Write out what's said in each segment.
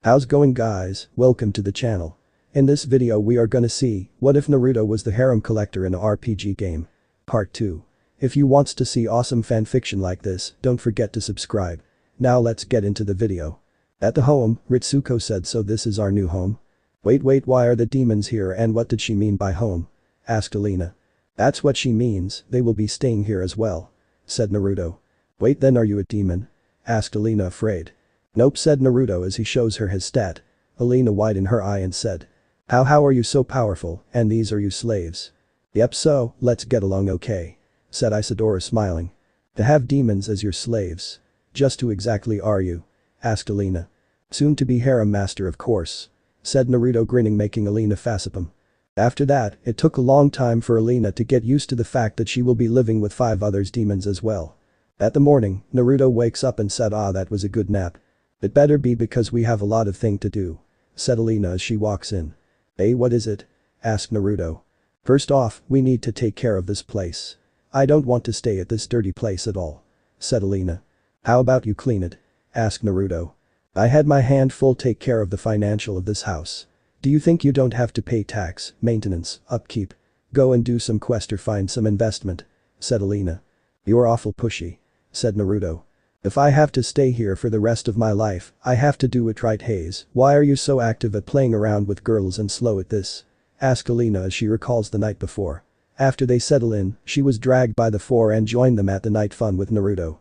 How's going guys, welcome to the channel. In this video we are gonna see, what if Naruto was the harem collector in a RPG game? Part 2. If you wants to see awesome fanfiction like this, don't forget to subscribe. Now let's get into the video. At the home, Ritsuko said, so this is our new home? Wait, why are the demons here and what did she mean by home? Asked Alina. That's what she means, they will be staying here as well. Said Naruto. Wait, then are you a demon? Asked Alina, afraid. Nope, said Naruto as he shows her his stat. Alina widened her eye and said. How are you so powerful, and these are you slaves? Yep, so, let's get along okay. Said Isidora smiling. To have demons as your slaves. Just who exactly are you? Asked Alina. Soon to be harem master of course. Said Naruto grinning, making Alina facepalm. After that, it took a long time for Alina to get used to the fact that she will be living with 5 others demons as well. At the morning, Naruto wakes up and said, that was a good nap. It better be because we have a lot of thing to do. Said Alina as she walks in. Hey, what is it? Asked Naruto. First off, we need to take care of this place. I don't want to stay at this dirty place at all. Said Alina. How about you clean it? Asked Naruto. I had my hand full take care of the financial of this house. Do you think you don't have to pay tax, maintenance, upkeep? Go and do some quest or find some investment. Said Alina. You're awful pushy. Said Naruto. If I have to stay here for the rest of my life, I have to do it right. Haze, why are you so active at playing around with girls and slow at this? Asked Alina as she recalls the night before. After they settle in, she was dragged by the 4 and joined them at the night fun with Naruto.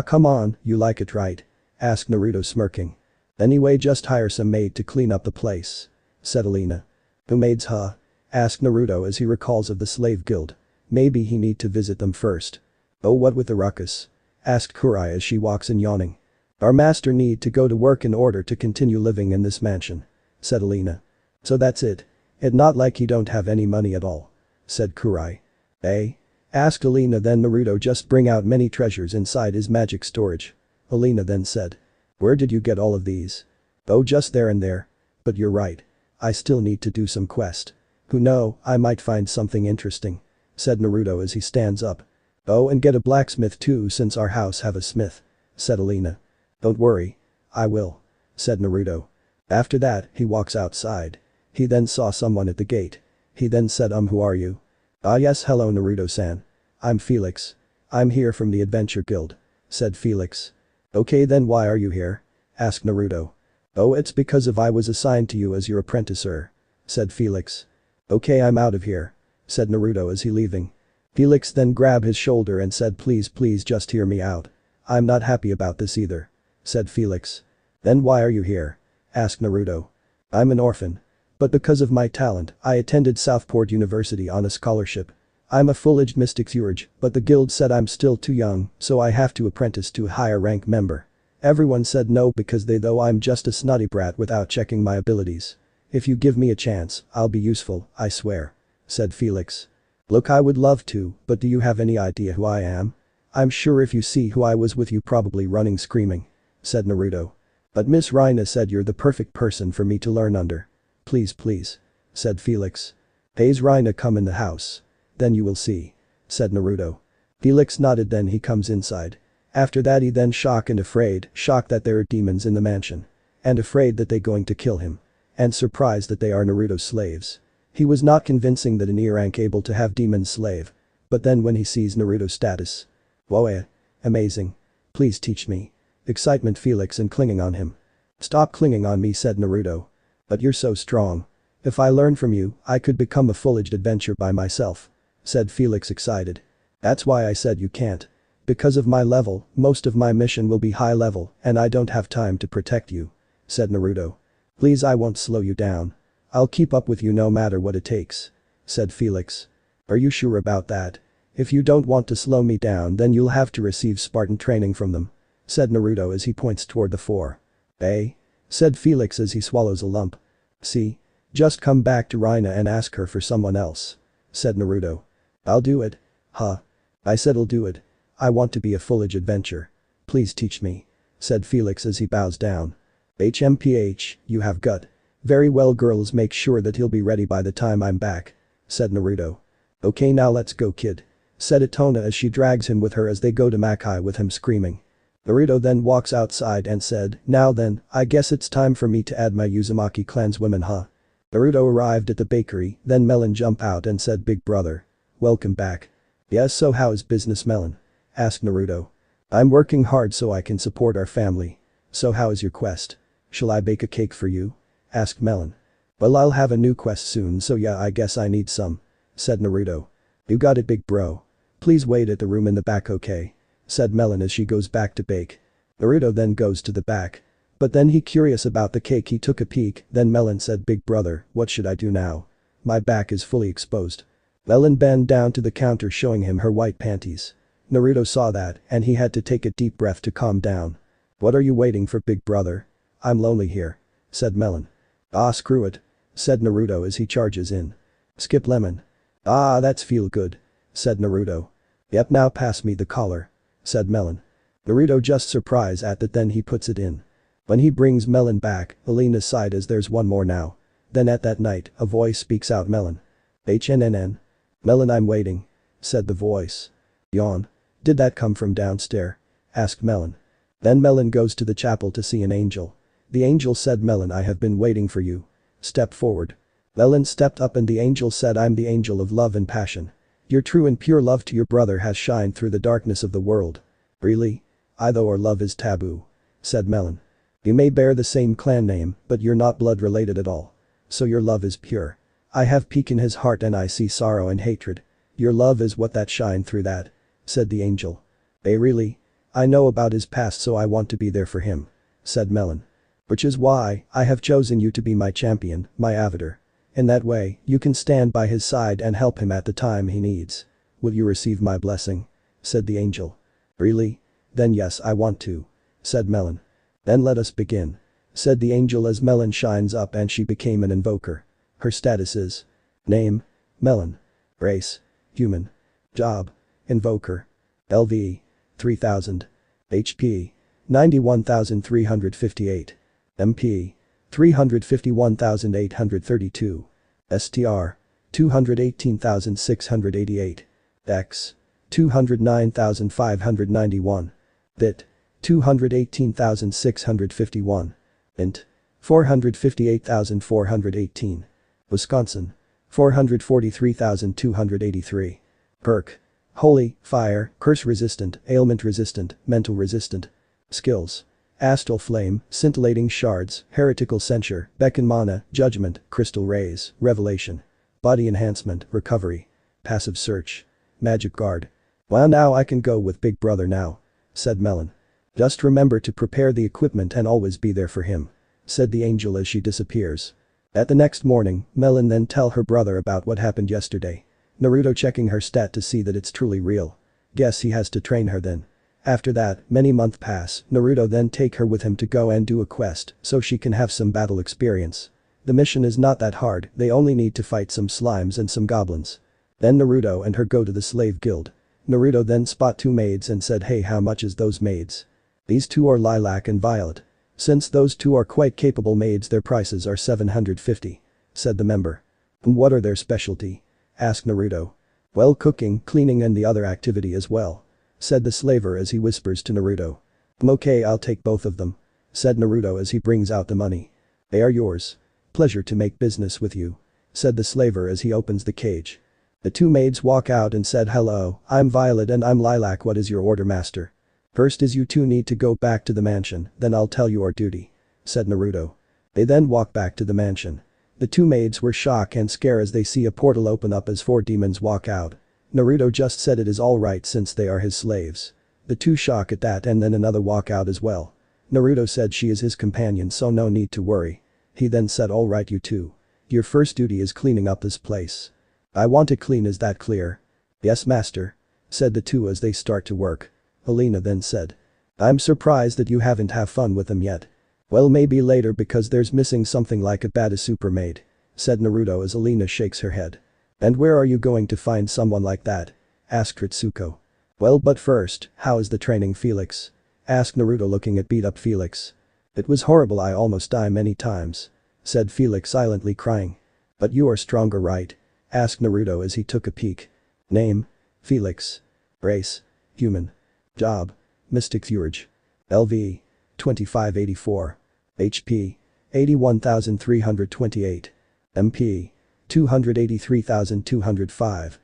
Come on, you like it right? Asked Naruto smirking. Anyway, just hire some maid to clean up the place. Said Alina. Who maids huh? Asked Naruto as he recalls of the slave guild. Maybe he need to visit them first. Oh, what with the ruckus? Asked Kurai as she walks in yawning. Our master need to go to work in order to continue living in this mansion. Said Alina. So that's it. It not like he don't have any money at all. Said Kurai. Eh? Asked Alina. Then Naruto just bring out many treasures inside his magic storage. Alina then said. Where did you get all of these? Oh, just there and there. But you're right. I still need to do some quest. Who know, I might find something interesting. Said Naruto as he stands up. Oh, and get a blacksmith too since our house have a smith. Said Alina. Don't worry. I will. Said Naruto. After that, he walks outside. He then saw someone at the gate. He then said, who are you? Yes, hello Naruto-san. I'm Felix. I'm here from the Adventure Guild. Said Felix. Okay then why are you here? Asked Naruto. Oh, it's because I was assigned to you as your apprentice, sir. Said Felix. Okay, I'm out of here. Said Naruto as he leaving. Felix then grabbed his shoulder and said, please just hear me out. I'm not happy about this either. Said Felix. Then why are you here? Asked Naruto. I'm an orphan. But because of my talent, I attended Southport University on a scholarship. I'm a full-aged mystic surge, but the guild said I'm still too young, so I have to apprentice to a higher rank member. Everyone said no because though I'm just a snotty brat without checking my abilities. If you give me a chance, I'll be useful, I swear. Said Felix. Look, I would love to, but do you have any idea who I am? I'm sure if you see who I was with you probably running screaming. Said Naruto. But Miss Rina said you're the perfect person for me to learn under. Please. Said Felix. Hayes Rina come in the house. Then you will see. Said Naruto. Felix nodded, then he comes inside. After that he then shocked that there are demons in the mansion. And afraid that they going to kill him. And surprised that they are Naruto's slaves. He was not convincing that an E-rank able to have demon slave. But then when he sees Naruto's status. Whoa, amazing. Please teach me. Excitement Felix and clinging on him. Stop clinging on me, said Naruto. But you're so strong. If I learn from you, I could become a full-aged adventure by myself. Said Felix excited. That's why I said you can't. Because of my level, most of my mission will be high level and I don't have time to protect you. Said Naruto. Please, I won't slow you down. I'll keep up with you no matter what it takes. Said Felix. Are you sure about that? If you don't want to slow me down then you'll have to receive Spartan training from them. Said Naruto as he points toward the 4. Eh? Said Felix as he swallows a lump. See? Just come back to Rina and ask her for someone else. Said Naruto. I'll do it. Huh? I said I'll do it. I want to be a full-age adventure. Please teach me. Said Felix as he bows down. HMPH, you have gut. Very well girls, make sure that he'll be ready by the time I'm back. Said Naruto. Okay, now let's go kid. Said Itona as she drags him with her as they go to Makai with him screaming. Naruto then walks outside and said, "Now then, I guess it's time for me to add my Uzumaki clan's women, huh?" Naruto arrived at the bakery, then Melon jumped out and said, "Big brother. Welcome back." "Yes, so how is business, Melon?" asked Naruto. "I'm working hard so I can support our family. So how is your quest? Shall I bake a cake for you?" asked Melon. "Well, I'll have a new quest soon, so yeah, I guess I need some," said Naruto. "You got it, big bro. Please wait at the room in the back, okay?" said Melon as she goes back to bake. Naruto then goes to the back. But then he curious about the cake, he took a peek, then Melon said, "Big brother, what should I do now? My back is fully exposed." Melon bent down to the counter showing him her white panties. Naruto saw that and he had to take a deep breath to calm down. "What are you waiting for, big brother? I'm lonely here," said Melon. "Ah, screw it," said Naruto as he charges in. "Skip lemon." "Ah, that's feel good," said Naruto. "Yep, now pass me the collar," said Melon. Naruto just surprised at that, then he puts it in. When he brings Melon back, Alina sighed as there's one more now. Then at that night, a voice speaks out, "Melon." "HNNN. Melon, I'm waiting," said the voice. Yawn. "Did that come from downstairs?" asked Melon. Then Melon goes to the chapel to see an angel. The angel said, "Melon, I have been waiting for you. Step forward." Melon stepped up and the angel said, "I'm the angel of love and passion. Your true and pure love to your brother has shined through the darkness of the world." "Really? I though our love is taboo," said Melon. "You may bear the same clan name, but you're not blood related at all. So your love is pure. I have peek in his heart and I see sorrow and hatred. Your love is what that shine through that," said the angel. Really? I know about his past so I want to be there for him," said Melon. "Which is why I have chosen you to be my champion, my avatar. In that way, you can stand by his side and help him at the time he needs. Will you receive my blessing?" said the angel. "Really? Then yes, I want to," said Melon. "Then let us begin," said the angel as Melon shines up and she became an invoker. Her status is: Name: Melon. Race: Human. Job: Invoker. LV: 3000. HP: 91,358. MP: 351,832. STR: 218,688. X: 209,591. Bit: 218,651. Int: 458,418. Wisconsin: 443,283. Perk: Holy, Fire, Curse Resistant, Ailment Resistant, Mental Resistant. Skills: Astral Flame, Scintillating Shards, Heretical Censure, Beckon Mana, Judgment, Crystal Rays, Revelation. Body Enhancement, Recovery. Passive Search. Magic Guard. "Well, now I can go with big brother now," said Melon. "Just remember to prepare the equipment and always be there for him," said the angel as she disappears. At the next morning, Melon then tell her brother about what happened yesterday. Naruto checking her stat to see that it's truly real. Guess he has to train her then. After that, many months pass, Naruto then take her with him to go and do a quest so she can have some battle experience. The mission is not that hard, they only need to fight some slimes and some goblins. Then Naruto and her go to the slave guild. Naruto then spot two maids and said, "Hey, how much is those maids?" "These two are Lilac and Violet. Since those two are quite capable maids, their prices are 750, said the member. "And what are their specialty?" asked Naruto. "Well, cooking, cleaning and the other activity as well," said the slaver as he whispers to Naruto. "Okay, I'll take both of them," said Naruto as he brings out the money. "They are yours. Pleasure to make business with you," said the slaver as he opens the cage. The two maids walk out and said, "Hello, I'm Violet and I'm Lilac, what is your order, master?" "First is you two need to go back to the mansion, then I'll tell you our duty," said Naruto. They then walk back to the mansion. The two maids were shocked and scared as they see a portal open up as four demons walk out. Naruto just said it is alright since they are his slaves. The two shock at that and then another walk out as well. Naruto said she is his companion so no need to worry. He then said, "Alright you two. Your first duty is cleaning up this place." "I want it clean, is that clear?" "Yes, master," said the two as they start to work. Alina then said, "I'm surprised that you haven't have fun with them yet." "Well, maybe later because there's missing something like a bad super maid," said Naruto as Alina shakes her head. "And where are you going to find someone like that?" asked Ritsuko. "Well, but first, how is the training, Felix?" asked Naruto looking at beat up Felix. "It was horrible, I almost died many times," said Felix silently crying. "But you are stronger, right?" asked Naruto as he took a peek. Name: Felix. Race: Human. Job: Mystic Theurge. LV. 2584. HP. 81,328. MP. 283,205.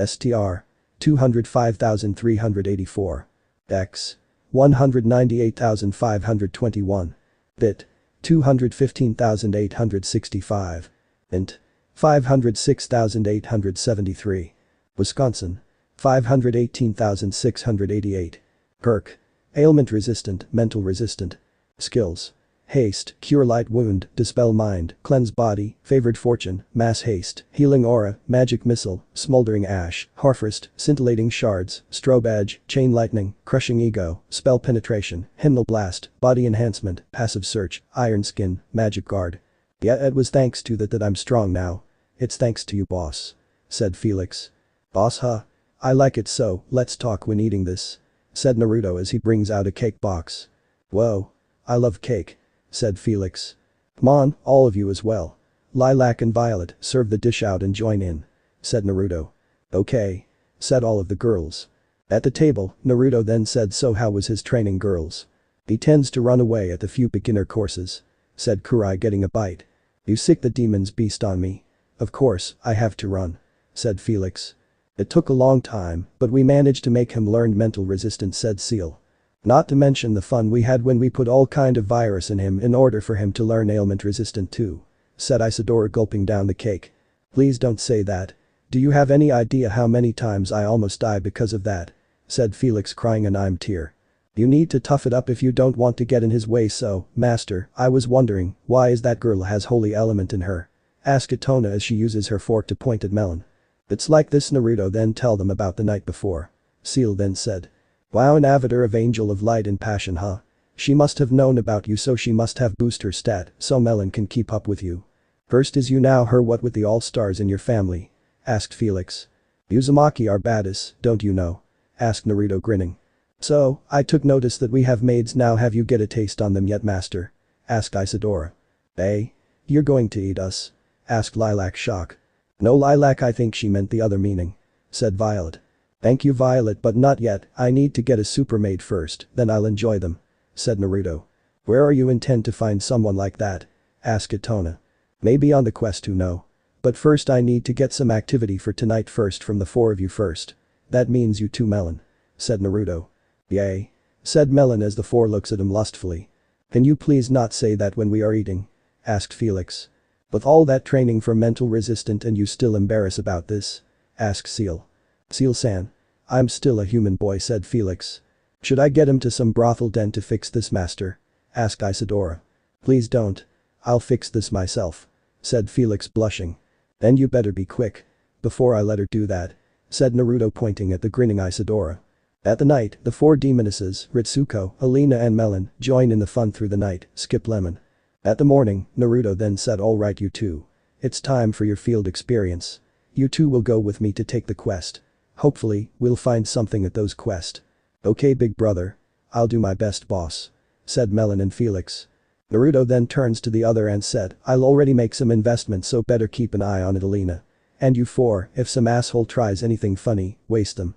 STR. 205,384. X. 198,521. Bit. 215,865. Int. 506,873. Wisconsin. 518,688. Perk. Ailment resistant, mental resistant. Skills. Haste, cure light wound, dispel mind, cleanse body, favored fortune, mass haste, healing aura, magic missile, smoldering ash, harfrost, scintillating shards, strobe edge, chain lightning, crushing ego, spell penetration, hymnal blast, body enhancement, passive search, iron skin, magic guard. Yeah, it was thanks to that I'm strong now. It's thanks to you, boss. Said Felix. Boss, huh? I like it, so let's talk when eating this. Said Naruto as he brings out a cake box. Whoa. I love cake. Said Felix. Come on, all of you as well. Lilac and Violet, serve the dish out and join in. Said Naruto. Okay. Said all of the girls. At the table, Naruto then said, so how was his training, girls? He tends to run away at the few beginner courses. Said Kurai, getting a bite. You sick the demon's beast on me. Of course, I have to run. Said Felix. It took a long time, but we managed to make him learn mental resistance, said Seal. Not to mention the fun we had when we put all kind of virus in him in order for him to learn ailment resistant too. Said Isadora, gulping down the cake. Please don't say that. Do you have any idea how many times I almost died because of that? Said Felix, crying an I'm tear. You need to tough it up if you don't want to get in his way, so, master, I was wondering, why is that girl has holy element in her? Asked Itona as she uses her fork to point at Melon. It's like this, Naruto then tell them about the night before. Seal then said. Wow, an avatar of angel of light and passion, huh? She must have known about you, so she must have boosted her stat so Melon can keep up with you. First is you now her what with the all-stars in your family? Asked Felix. Uzumaki are badass, don't you know? Asked Naruto, grinning. So, I took notice that we have maids now, have you get a taste on them yet, master? Asked Isadora. Eh? You're going to eat us? Asked Lilac, shock. No, Lilac, I think she meant the other meaning. Said Violet. Thank you, Violet, but not yet, I need to get a super maid first, then I'll enjoy them. Said Naruto. Where are you intend to find someone like that? Asked Itona. Maybe on the quest, who know. But first I need to get some activity for tonight first from the four of you first. That means you too, Melon. Said Naruto. Yay. Said Melon as the four looks at him lustfully. Can you please not say that when we are eating? Asked Felix. With all that training for mental resistant and you still embarrass about this? Asked Seal. Seal-san. I'm still a human boy, said Felix. Should I get him to some brothel den to fix this, master? Asked Isadora. Please don't. I'll fix this myself. Said Felix, blushing. Then you better be quick. Before I let her do that. Said Naruto, pointing at the grinning Isadora. At the night, the four demonesses, Ritsuko, Alina and Melon, join in the fun through the night, skip lemon. At the morning, Naruto then said, alright you two. It's time for your field experience. You two will go with me to take the quest. Hopefully, we'll find something at those quests. Okay, big brother. I'll do my best, boss. Said Melon and Felix. Naruto then turns to the other and said, I'll already make some investments, so better keep an eye on it, Alina. And you four, if some asshole tries anything funny, waste them.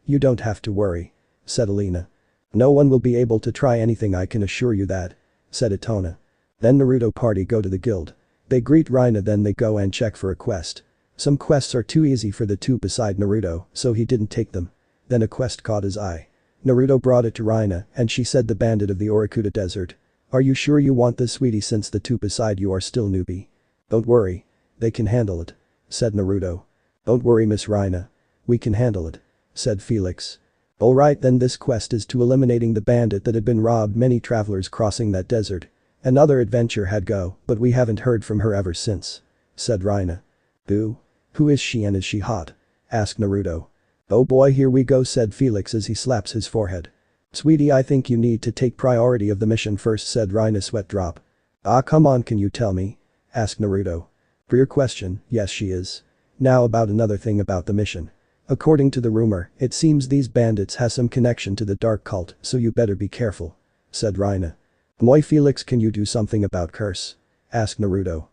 You don't have to worry. Said Alina. No one will be able to try anything, I can assure you that. Said Itona. Then Naruto party go to the guild. They greet Reina, then they go and check for a quest. Some quests are too easy for the two beside Naruto, so he didn't take them. Then a quest caught his eye. Naruto brought it to Reina and she said, the bandit of the Orakuta desert. Are you sure you want this, sweetie, since the two beside you are still newbie? Don't worry. They can handle it. Said Naruto. Don't worry, Miss Reina. We can handle it. Said Felix. Alright, then this quest is to eliminating the bandit that had been robbed many travelers crossing that desert. Another adventure had go, but we haven't heard from her ever since. Said Reina. Who is she and is she hot? Asked Naruto. Oh boy, here we go, said Felix as he slaps his forehead. Sweetie, I think you need to take priority of the mission first, said Reina, sweat drop. Ah, come on, can you tell me? Asked Naruto. For your question, yes she is. Now about another thing about the mission. According to the rumor, it seems these bandits has some connection to the dark cult, so you better be careful. Said Reina. Moi, Felix, can you do something about curse? Asked Naruto.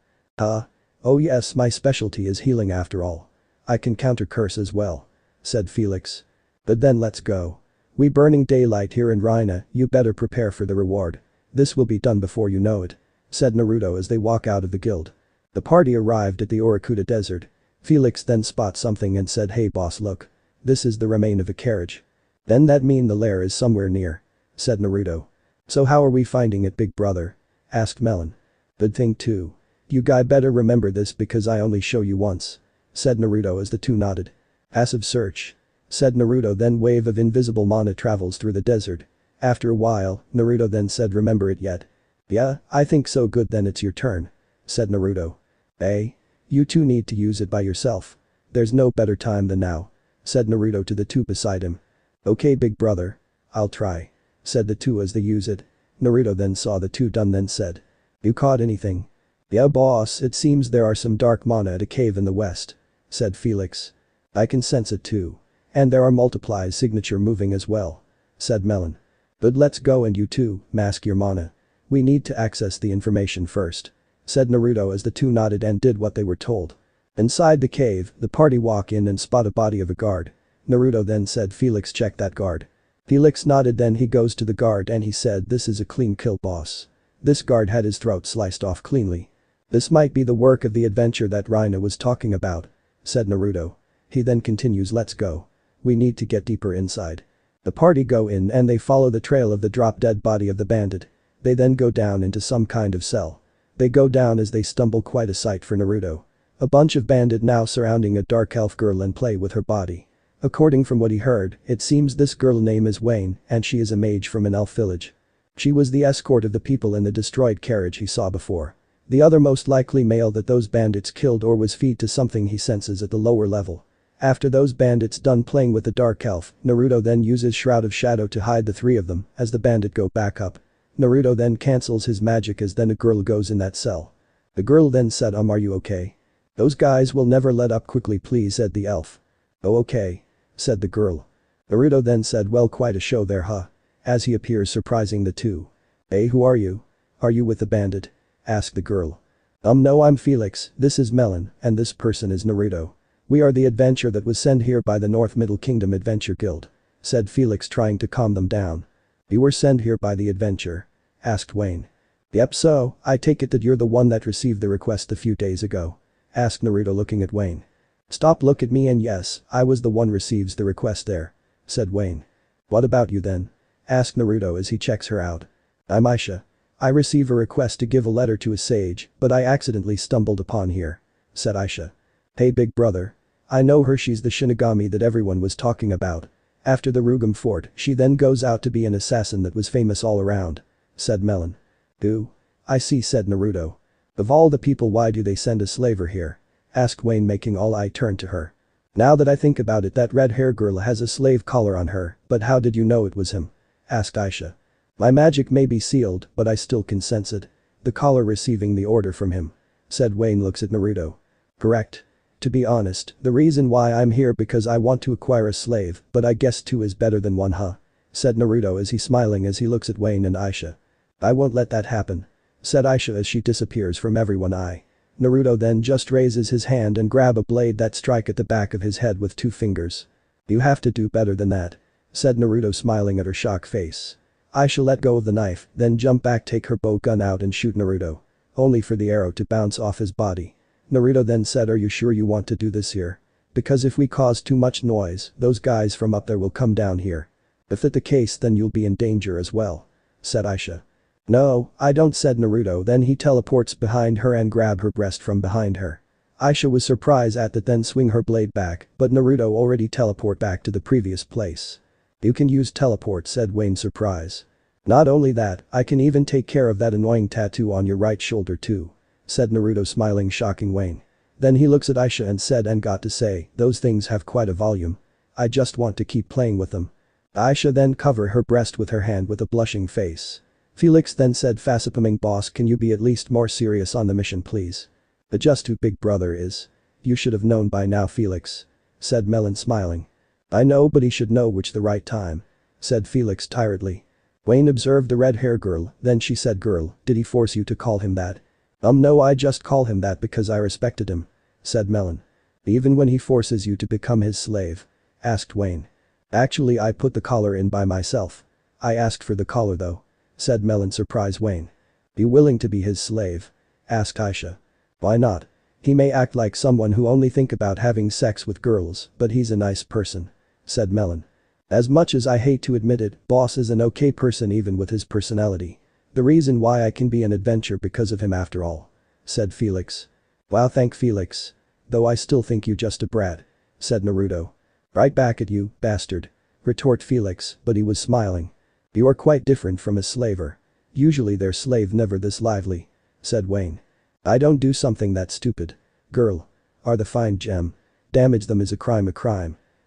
Oh yes, my specialty is healing after all. I can counter curse as well. Said Felix. But then let's go. We burning daylight here in Rhina, you better prepare for the reward. This will be done before you know it," said Naruto as they walk out of the guild. The party arrived at the Orakuta desert. Felix then spots something and said, "Hey boss, look. This is the remain of a carriage." "Then that mean the lair is somewhere near," said Naruto. "So how are we finding it, big brother?" asked Melon. "Good thing too. You guy better remember this because I only show you once," said Naruto as the two nodded. "Passive search," said Naruto, then wave of invisible mana travels through the desert. After a while, Naruto then said, "Remember it yet?" "Yeah, I think so. Good, then it's your turn," said Naruto. "Hey? You two need to use it by yourself. There's no better time than now," said Naruto to the two beside him. "Okay big brother. I'll try," said the two as they use it. Naruto then saw the two done then said, "You caught anything?" "Yeah boss, it seems there are some dark mana at a cave in the west," said Felix. "I can sense it too. And there are Multiply's signature moving as well," said Melon. "Good, let's go and you two, mask your mana. We need to access the information first," said Naruto as the two nodded and did what they were told. Inside the cave, the party walk in and spot a body of a guard. Naruto then said, "Felix, check that guard." Felix nodded, then he goes to the guard and he said, "This is a clean kill boss. This guard had his throat sliced off cleanly. This might be the work of the adventure that Reina was talking about," said Naruto. He then continues, "Let's go. We need to get deeper inside." The party go in and they follow the trail of the drop-dead body of the bandit. They then go down into some kind of cell. They go down as they stumble, quite a sight for Naruto. A bunch of bandit now surrounding a dark elf girl and play with her body. According from what he heard, it seems this girl name is Wayne and she is a mage from an elf village. She was the escort of the people in the destroyed carriage he saw before. The other most likely male that those bandits killed or was feed to something he senses at the lower level. After those bandits done playing with the dark elf, Naruto then uses Shroud of Shadow to hide the three of them as the bandit go back up. Naruto then cancels his magic as then a girl goes in that cell. The girl then said, "Are you okay? Those guys will never let up, quickly please," said the elf. "Oh okay," said the girl. Naruto then said, "Well, quite a show there, huh?" as he appears surprising the two. "Hey, who are you? Are you with the bandit?" asked the girl. No, I'm Felix, this is Melon, and this person is Naruto. We are the adventure that was sent here by the North Middle Kingdom Adventure Guild," said Felix, trying to calm them down. "You were sent here by the adventure?" asked Wayne. "Yep, so, I take it that you're the one that received the request a few days ago?" asked Naruto, looking at Wayne. "Stop, look at me, and yes, I was the one receives the request there," said Wayne. "What about you then?" asked Naruto as he checks her out. "I'm Aisha. I receive a request to give a letter to a sage, but I accidentally stumbled upon here," said Aisha. "Hey big brother. I know her, she's the Shinigami that everyone was talking about. After the Rugum fort, she then goes out to be an assassin that was famous all around," said Melon. I see," said Naruto. "Of all the people, why do they send a slaver here?" asked Wayne, making all eye turn to her. "Now that I think about it, that red hair girl has a slave collar on her, but how did you know it was him?" asked Aisha. "My magic may be sealed, but I still can sense it. The collar receiving the order from him," said Wayne. Looks at Naruto. "Correct. To be honest, the reason why I'm here because I want to acquire a slave, but I guess two is better than one, huh?" said Naruto as he smiling as he looks at Wayne and Aisha. "I won't let that happen," said Aisha as she disappears from everyone's eye. Naruto then just raises his hand and grab a blade that strike at the back of his head with 2 fingers. "You have to do better than that," said Naruto, smiling at her shocked face. Aisha let go of the knife, then jump back, take her bow gun out and shoot Naruto. Only for the arrow to bounce off his body. Naruto then said, "Are you sure you want to do this here? Because if we cause too much noise, those guys from up there will come down here. If that's the case, then you'll be in danger as well," said Aisha. "No, I don't," said Naruto, then he teleports behind her and grab her breast from behind her. Aisha was surprised at that, then swing her blade back, but Naruto already teleport back to the previous place. "You can use teleport," said Wayne, surprise. "Not only that, I can even take care of that annoying tattoo on your right shoulder too," said Naruto, smiling, shocking Wayne. Then he looks at Aisha and said, "And got to say, those things have quite a volume. I just want to keep playing with them." Aisha then cover her breast with her hand with a blushing face. Felix then said, "Fascipaming boss, can you be at least more serious on the mission please? Just who big brother is. You should have known by now, Felix," said Melon, smiling. "I know, but he should know which the right time," said Felix tiredly. Wayne observed the red hair girl, then she said, "Girl, did he force you to call him that?" No, I just call him that because I respected him," said Melon. "Even when he forces you to become his slave?" asked Wayne. Actually I put the collar in by myself. I asked for the collar though. Said Melon surprised Wayne. Be willing to be his slave? Asked Aisha. Why not? He may act like someone who only think about having sex with girls, but he's a nice person. Said Melon. As much as I hate to admit it, boss is an okay person even with his personality. The reason why I can be an adventure because of him after all. Said Felix. Wow, thank Felix. Though I still think you just a brat. Said Naruto. Right back at you, bastard. Retort Felix, but he was smiling. You are quite different from a slaver. Usually their slave never this lively. Said Wayne. I don't do something that stupid. Girl. Are the fine gem. Damage them is a crime.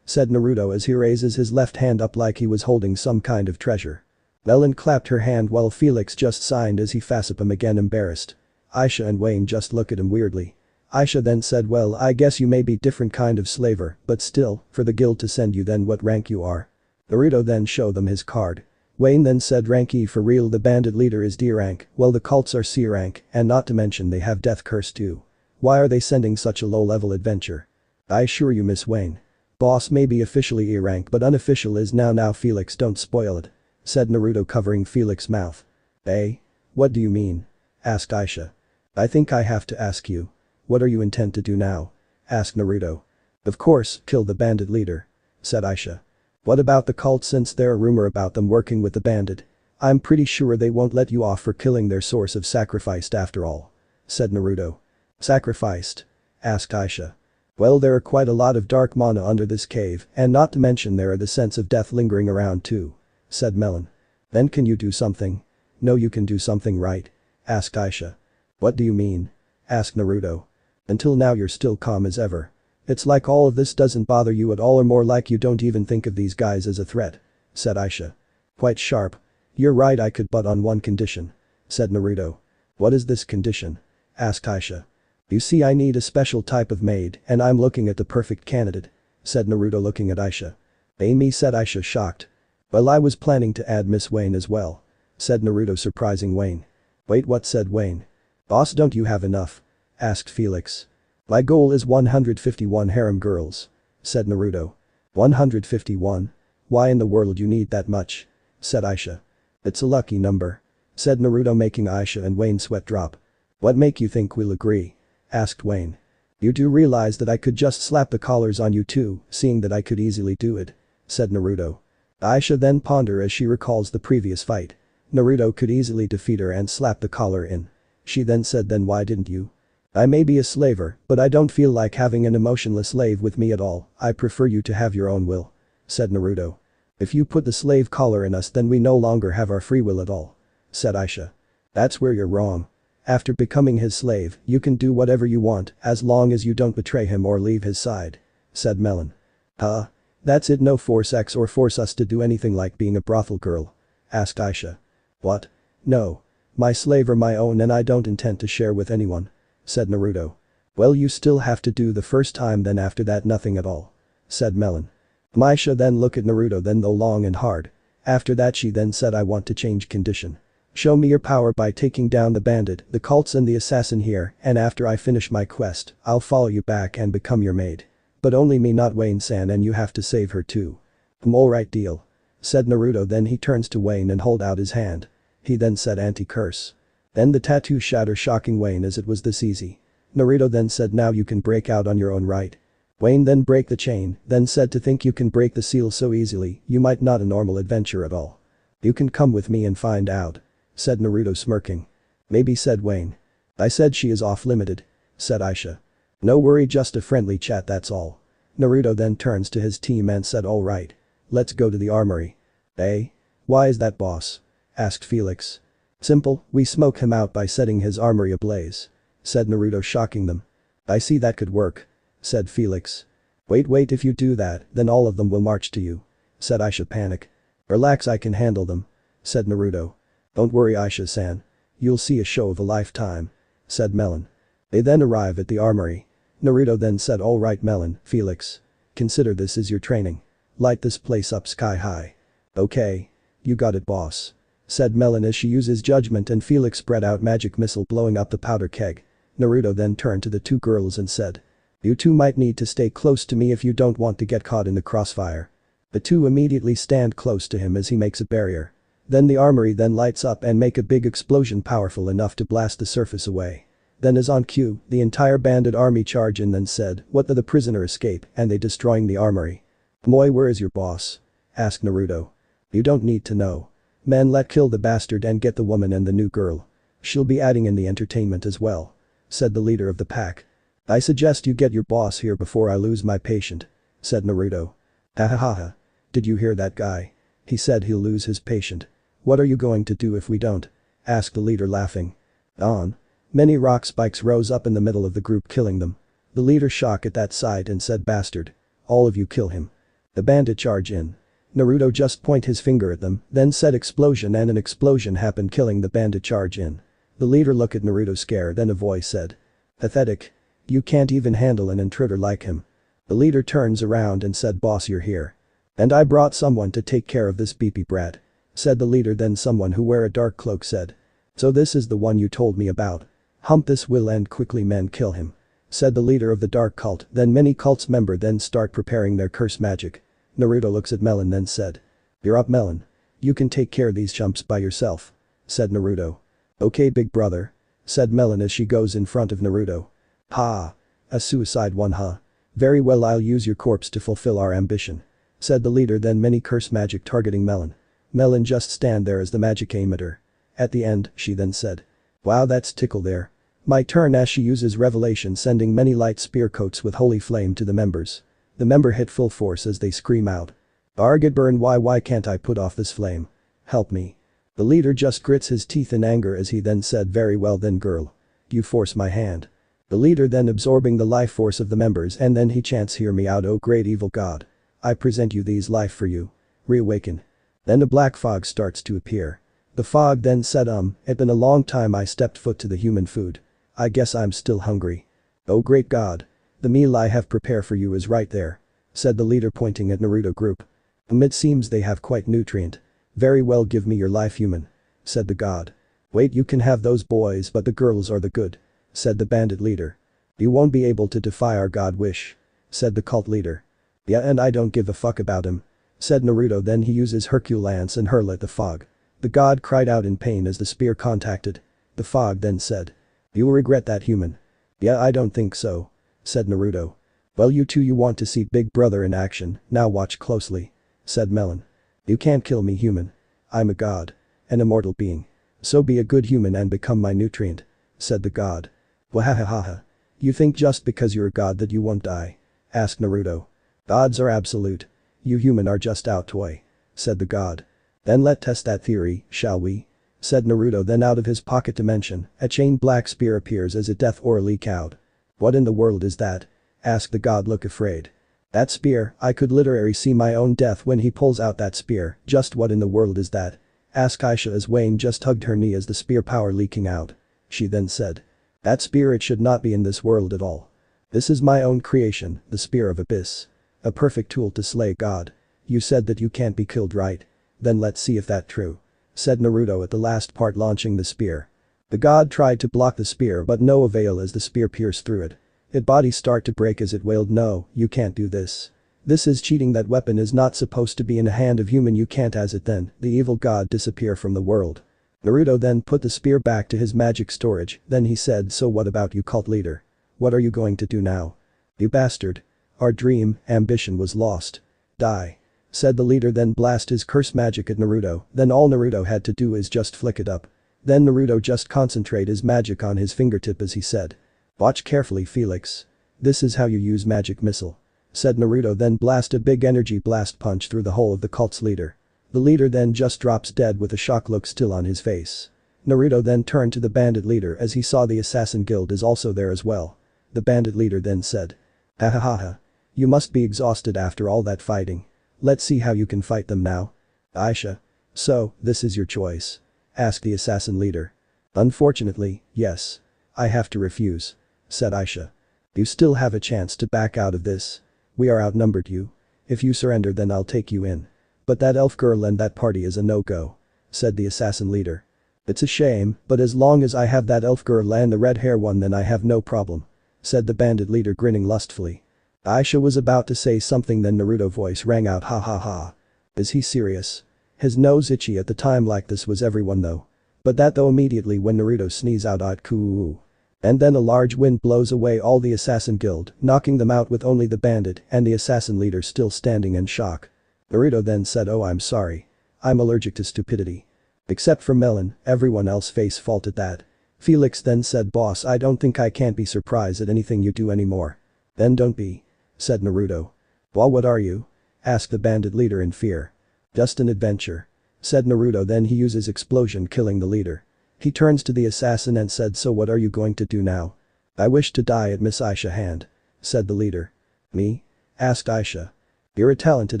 Said Naruto as he raises his left hand up like he was holding some kind of treasure. Melon clapped her hand while Felix just signed as he facepped him again embarrassed. Aisha and Wayne just look at him weirdly. Aisha then said, well, I guess you may be different kind of slaver, but still, for the guild to send you then what rank you are. Naruto then showed them his card. Wayne then said rank E for real, the bandit leader is D rank, while the cults are C rank, and not to mention they have death curse too. Why are they sending such a low level adventure? I assure you Miss Wayne. Boss may be officially E rank but unofficial is now Felix don't spoil it. Said Naruto covering Felix's mouth. Eh? What do you mean? Asked Aisha. I think I have to ask you. What are you intend to do now? Asked Naruto. Of course, kill the bandit leader. Said Aisha. What about the cult since there are rumor about them working with the bandit? I'm pretty sure they won't let you off for killing their source of sacrificed after all. Said Naruto. Sacrificed? Asked Aisha. Well there are quite a lot of dark mana under this cave and not to mention there are the sense of death lingering around too. Said Melon. Then can you do something? No you can do something right? Asked Aisha. What do you mean? Asked Naruto. Until now you're still calm as ever. It's like all of this doesn't bother you at all or more like you don't even think of these guys as a threat. Said Aisha. Quite sharp. You're right I could but on one condition. Said Naruto. What is this condition? Asked Aisha. You see I need a special type of maid and I'm looking at the perfect candidate. Said Naruto looking at Aisha. Amy said Aisha shocked. Well I was planning to add Miss Wayne as well. Said Naruto surprising Wayne. Wait what said Wayne? Boss don't you have enough? Asked Felix. My goal is 151 harem girls. Said Naruto. 151? Why in the world you need that much? Said Aisha. It's a lucky number. Said Naruto making Aisha and Wayne sweat drop. What make you think we'll agree? Asked Wayne. You do realize that I could just slap the collars on you too, seeing that I could easily do it. Said Naruto. Aisha then ponder as she recalls the previous fight. Naruto could easily defeat her and slap the collar in. She then said then why didn't you? I may be a slaver, but I don't feel like having an emotionless slave with me at all, I prefer you to have your own will. Said Naruto. If you put the slave collar in us then we no longer have our free will at all. Said Aisha. That's where you're wrong. After becoming his slave, you can do whatever you want as long as you don't betray him or leave his side. Said Melon. Huh? That's it no force X or force us to do anything like being a brothel girl. Asked Aisha. What? No. My slave are my own and I don't intend to share with anyone. Said Naruto. Well you still have to do the first time then after that nothing at all. Said Melon. Aisha then looked at Naruto then though long and hard. After that she then said I want to change condition. Show me your power by taking down the bandit, the cults and the assassin here and after I finish my quest, I'll follow you back and become your maid. But only me not Wayne-san and you have to save her too. Alright deal. Said Naruto then he turns to Wayne and hold out his hand. He then said anti-curse. Then the tattoo shatter shocking Wayne as it was this easy. Naruto then said now you can break out on your own right. Wayne then break the chain, then said to think you can break the seal so easily, you might not a normal adventure at all. You can come with me and find out. Said Naruto smirking. Maybe said Wayne. I said she is off limited. Said Aisha. No worry just a friendly chat that's all. Naruto then turns to his team and said alright. Let's go to the armory. Eh? Why is that boss? Asked Felix. Simple, we smoke him out by setting his armory ablaze. Said Naruto shocking them. I see that could work. Said Felix. Wait if you do that then all of them will march to you. Said Aisha panic. Relax I can handle them. Said Naruto. Don't worry Aisha-san. You'll see a show of a lifetime. Said Melon. They then arrive at the armory. Naruto then said alright Melon, Felix. Consider this as your training. Light this place up sky high. Okay. You got it boss. Said Melon as she uses judgment and Felix spread out magic missile blowing up the powder keg. Naruto then turned to the two girls and said. You two might need to stay close to me if you don't want to get caught in the crossfire. The two immediately stand close to him as he makes a barrier. Then the armory then lights up and make a big explosion powerful enough to blast the surface away. Then as on cue, the entire bandit army charge in then said, "What the prisoner escape," and they destroying the armory. "Moi, where is your boss?" asked Naruto. "You don't need to know. Man, let kill the bastard and get the woman and the new girl. She'll be adding in the entertainment as well," said the leader of the pack. "I suggest you get your boss here before I lose my patient," said Naruto. "Ha ha ha ha. Did you hear that guy? He said he'll lose his patient. What are you going to do if we don't?" asked the leader laughing. On. Many rock spikes rose up in the middle of the group killing them. The leader shocked at that sight and said, "Bastard. All of you kill him." The bandit charge in. Naruto just point his finger at them, then said explosion and an explosion happened killing the bandit charge in. The leader looked at Naruto scared and a voice said, "Pathetic. You can't even handle an intruder like him." The leader turns around and said, "Boss, you're here. And I brought someone to take care of this beepy brat," said the leader. Then someone who wear a dark cloak said, "So this is the one you told me about. Hump, this will end quickly, men, kill him," said the leader of the dark cult. Then many cults member then start preparing their curse magic. Naruto looks at Melon then said, "You're up, Melon. You can take care of these chumps by yourself," said Naruto. "Okay, big brother," said Melon as she goes in front of Naruto. "Ha. A suicide one, huh? Very well, I'll use your corpse to fulfill our ambition," said the leader. Then many curse magic targeting Melon. Melon just stand there as the magic aim at her. At the end, she then said, "Wow, that's tickle there. My turn," as she uses revelation sending many light spear coats with holy flame to the members. The member hit full force as they scream out, "Argid burn, why can't I put off this flame? Help me." The leader just grits his teeth in anger as he then said, "Very well then, girl. You force my hand." The leader then absorbing the life force of the members and then he chants, "Hear me out, O great evil god. I present you these life for you. Reawaken." Then a black fog starts to appear. The fog then said, "It's been a long time I stepped foot to the human food. I guess I'm still hungry. Oh great god. The meal I have prepared for you is right there," said the leader pointing at Naruto group. "It seems they have quite nutrient. Very well, give me your life, human," said the god. "Wait, you can have those boys but the girls are the good," said the bandit leader. "You won't be able to defy our god wish," said the cult leader. "Yeah, and I don't give a fuck about him," said Naruto. Then he uses Hercule Lance and hurl at the fog. The god cried out in pain as the spear contacted. The fog then said, "You will regret that, human." "Yeah, I don't think so," said Naruto. "Well, you two, you want to see big brother in action, now watch closely," said Melon. "You can't kill me, human. I'm a god. An immortal being. So be a good human and become my nutrient," said the god. "Wahahaha. You think just because you're a god that you won't die?" asked Naruto. "Gods are absolute. You human are just out toy," said the god. "Then let's test that theory, shall we?" said Naruto. Then out of his pocket dimension, a chain black spear appears as a death aura leak out. "What in the world is that?" asked the god, look afraid. "That spear, I could literally see my own death when he pulls out that spear. Just what in the world is that?" asked Aisha as Wayne just hugged her knee as the spear power leaking out. She then said, "That spear, it should not be in this world at all. This is my own creation, the Spear of Abyss. A perfect tool to slay God. You said that you can't be killed, right? Then let's see if that's true," said Naruto at the last part, launching the spear. The god tried to block the spear but no avail as the spear pierced through it. Its body start to break as it wailed, "No, you can't do this. This is cheating. That weapon is not supposed to be in the hand of human. You can't." As it then, the evil god disappear from the world. Naruto then put the spear back to his magic storage. Then he said, "So what about you, cult leader? What are you going to do now? You bastard. Our dream, ambition was lost. Die," said the leader. Then blast his curse magic at Naruto. Then all Naruto had to do is just flick it up. Then Naruto just concentrate his magic on his fingertip as he said, "Watch carefully, Felix. This is how you use magic missile," said Naruto. Then blast a big energy blast punch through the whole of the cult's leader. The leader then just drops dead with a shock look still on his face. Naruto then turned to the bandit leader as he saw the assassin guild is also there as well. The bandit leader then said, "Ha ha ha ha. You must be exhausted after all that fighting. Let's see how you can fight them now." "Aisha. So, this is your choice?" asked the assassin leader. "Unfortunately, yes. I have to refuse," said Aisha. "You still have a chance to back out of this. We are outnumbered you. If you surrender then I'll take you in. But that elf girl and that party is a no-go," said the assassin leader. "It's a shame, but as long as I have that elf girl and the red hair one then I have no problem," said the bandit leader, grinning lustfully. Aisha was about to say something then Naruto voice rang out, ha ha ha. Is he serious? His nose itchy at the time like this was everyone though. But that though immediately when Naruto sneeze out kuu. And then a large wind blows away all the assassin guild, knocking them out with only the bandit and the assassin leader still standing in shock. Naruto then said, oh, I'm sorry. I'm allergic to stupidity. Except for Melon, everyone else face fault at that. Felix then said, boss, I don't think I can't be surprised at anything you do anymore. Then don't be. Said Naruto. Well, what are you? Asked the bandit leader in fear. Just an adventure. Said Naruto, then he uses explosion killing the leader. He turns to the assassin and said, so what are you going to do now? I wish to die at Miss Aisha hand. Said the leader. Me? Asked Aisha. You're a talented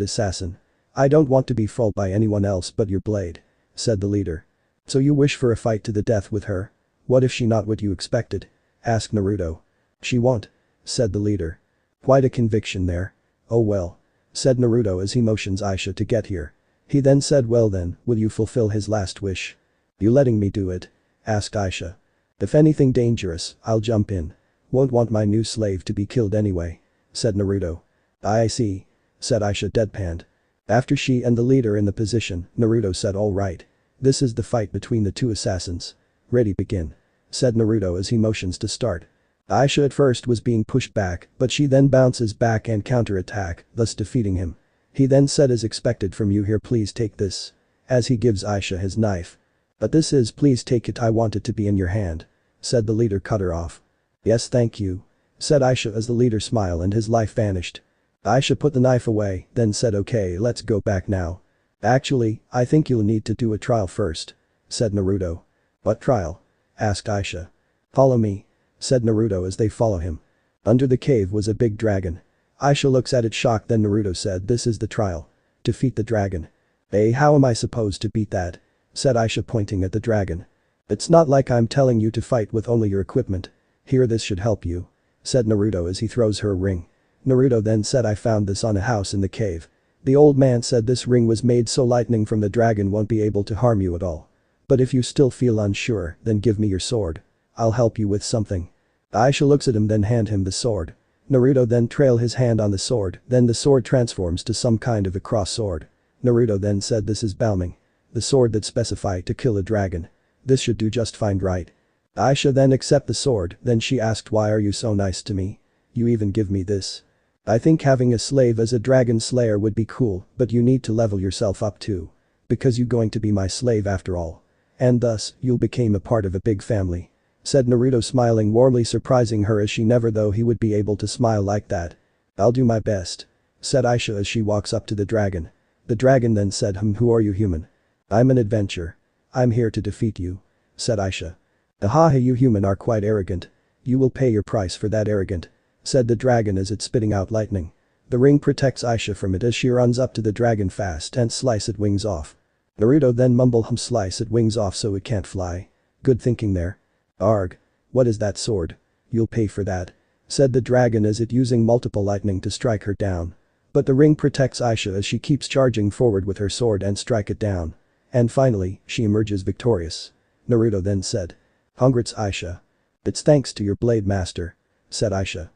assassin. I don't want to be fooled by anyone else but your blade. Said the leader. So you wish for a fight to the death with her? What if she not what you expected? Asked Naruto. She won't. Said the leader. Quite a conviction there. Oh well. Said Naruto as he motions Aisha to get here. He then said, well then, will you fulfill his last wish? You letting me do it? Asked Aisha. If anything dangerous, I'll jump in. Won't want my new slave to be killed anyway. Said Naruto. I see. Said Aisha deadpanned. After she and the leader in the position, Naruto said, alright. This is the fight between the two assassins. Ready, begin. Said Naruto as he motions to start. Aisha at first was being pushed back, but she then bounces back and counterattack, thus defeating him. He then said, as expected from you, here please take this. As he gives Aisha his knife. But this is, please take it, I want it to be in your hand. Said the leader, cut her off. Yes, thank you. Said Aisha as the leader smiled and his life vanished. Aisha put the knife away, then said, okay, let's go back now. Actually, I think you'll need to do a trial first. Said Naruto. What trial? Asked Aisha. Follow me. Said Naruto as they follow him. Under the cave was a big dragon. Aisha looks at it shocked, then Naruto said, this is the trial. Defeat the dragon. How am I supposed to beat that? Said Aisha pointing at the dragon. It's not like I'm telling you to fight with only your equipment. Here, this should help you. Said Naruto as he throws her a ring. Naruto then said, I found this on a house in the cave. The old man said this ring was made so lightning from the dragon won't be able to harm you at all. But if you still feel unsure, then give me your sword. I'll help you with something. Aisha looks at him, then hand him the sword. Naruto then trail his hand on the sword, then the sword transforms to some kind of a cross sword. Naruto then said, this is Balming. The sword that specified to kill a dragon. This should do just fine, right? Aisha then accept the sword, then she asked, why are you so nice to me? You even give me this. I think having a slave as a dragon slayer would be cool, but you need to level yourself up too. Because you going to be my slave after all. And thus, you'll become a part of a big family. Said Naruto smiling warmly, surprising her as she never though he would be able to smile like that. I'll do my best. Said Aisha as she walks up to the dragon. The dragon then said, who are you, human? I'm an adventurer. I'm here to defeat you. Said Aisha. Aha, you human are quite arrogant. You will pay your price for that, arrogant. Said the dragon as it's spitting out lightning. The ring protects Aisha from it as she runs up to the dragon fast and slice its wings off. Naruto then mumble, slice its wings off so it can't fly. Good thinking there. Arg. What is that sword? You'll pay for that. Said the dragon as it using multiple lightning to strike her down. But the ring protects Aisha as she keeps charging forward with her sword and strike it down. And finally, she emerges victorious. Naruto then said. Congrats, Aisha. It's thanks to your blade, master. Said Aisha.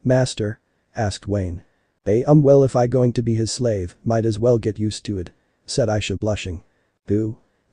Master? Asked Wayne. Well, if I going to be his slave, might as well get used to it. Said Aisha blushing.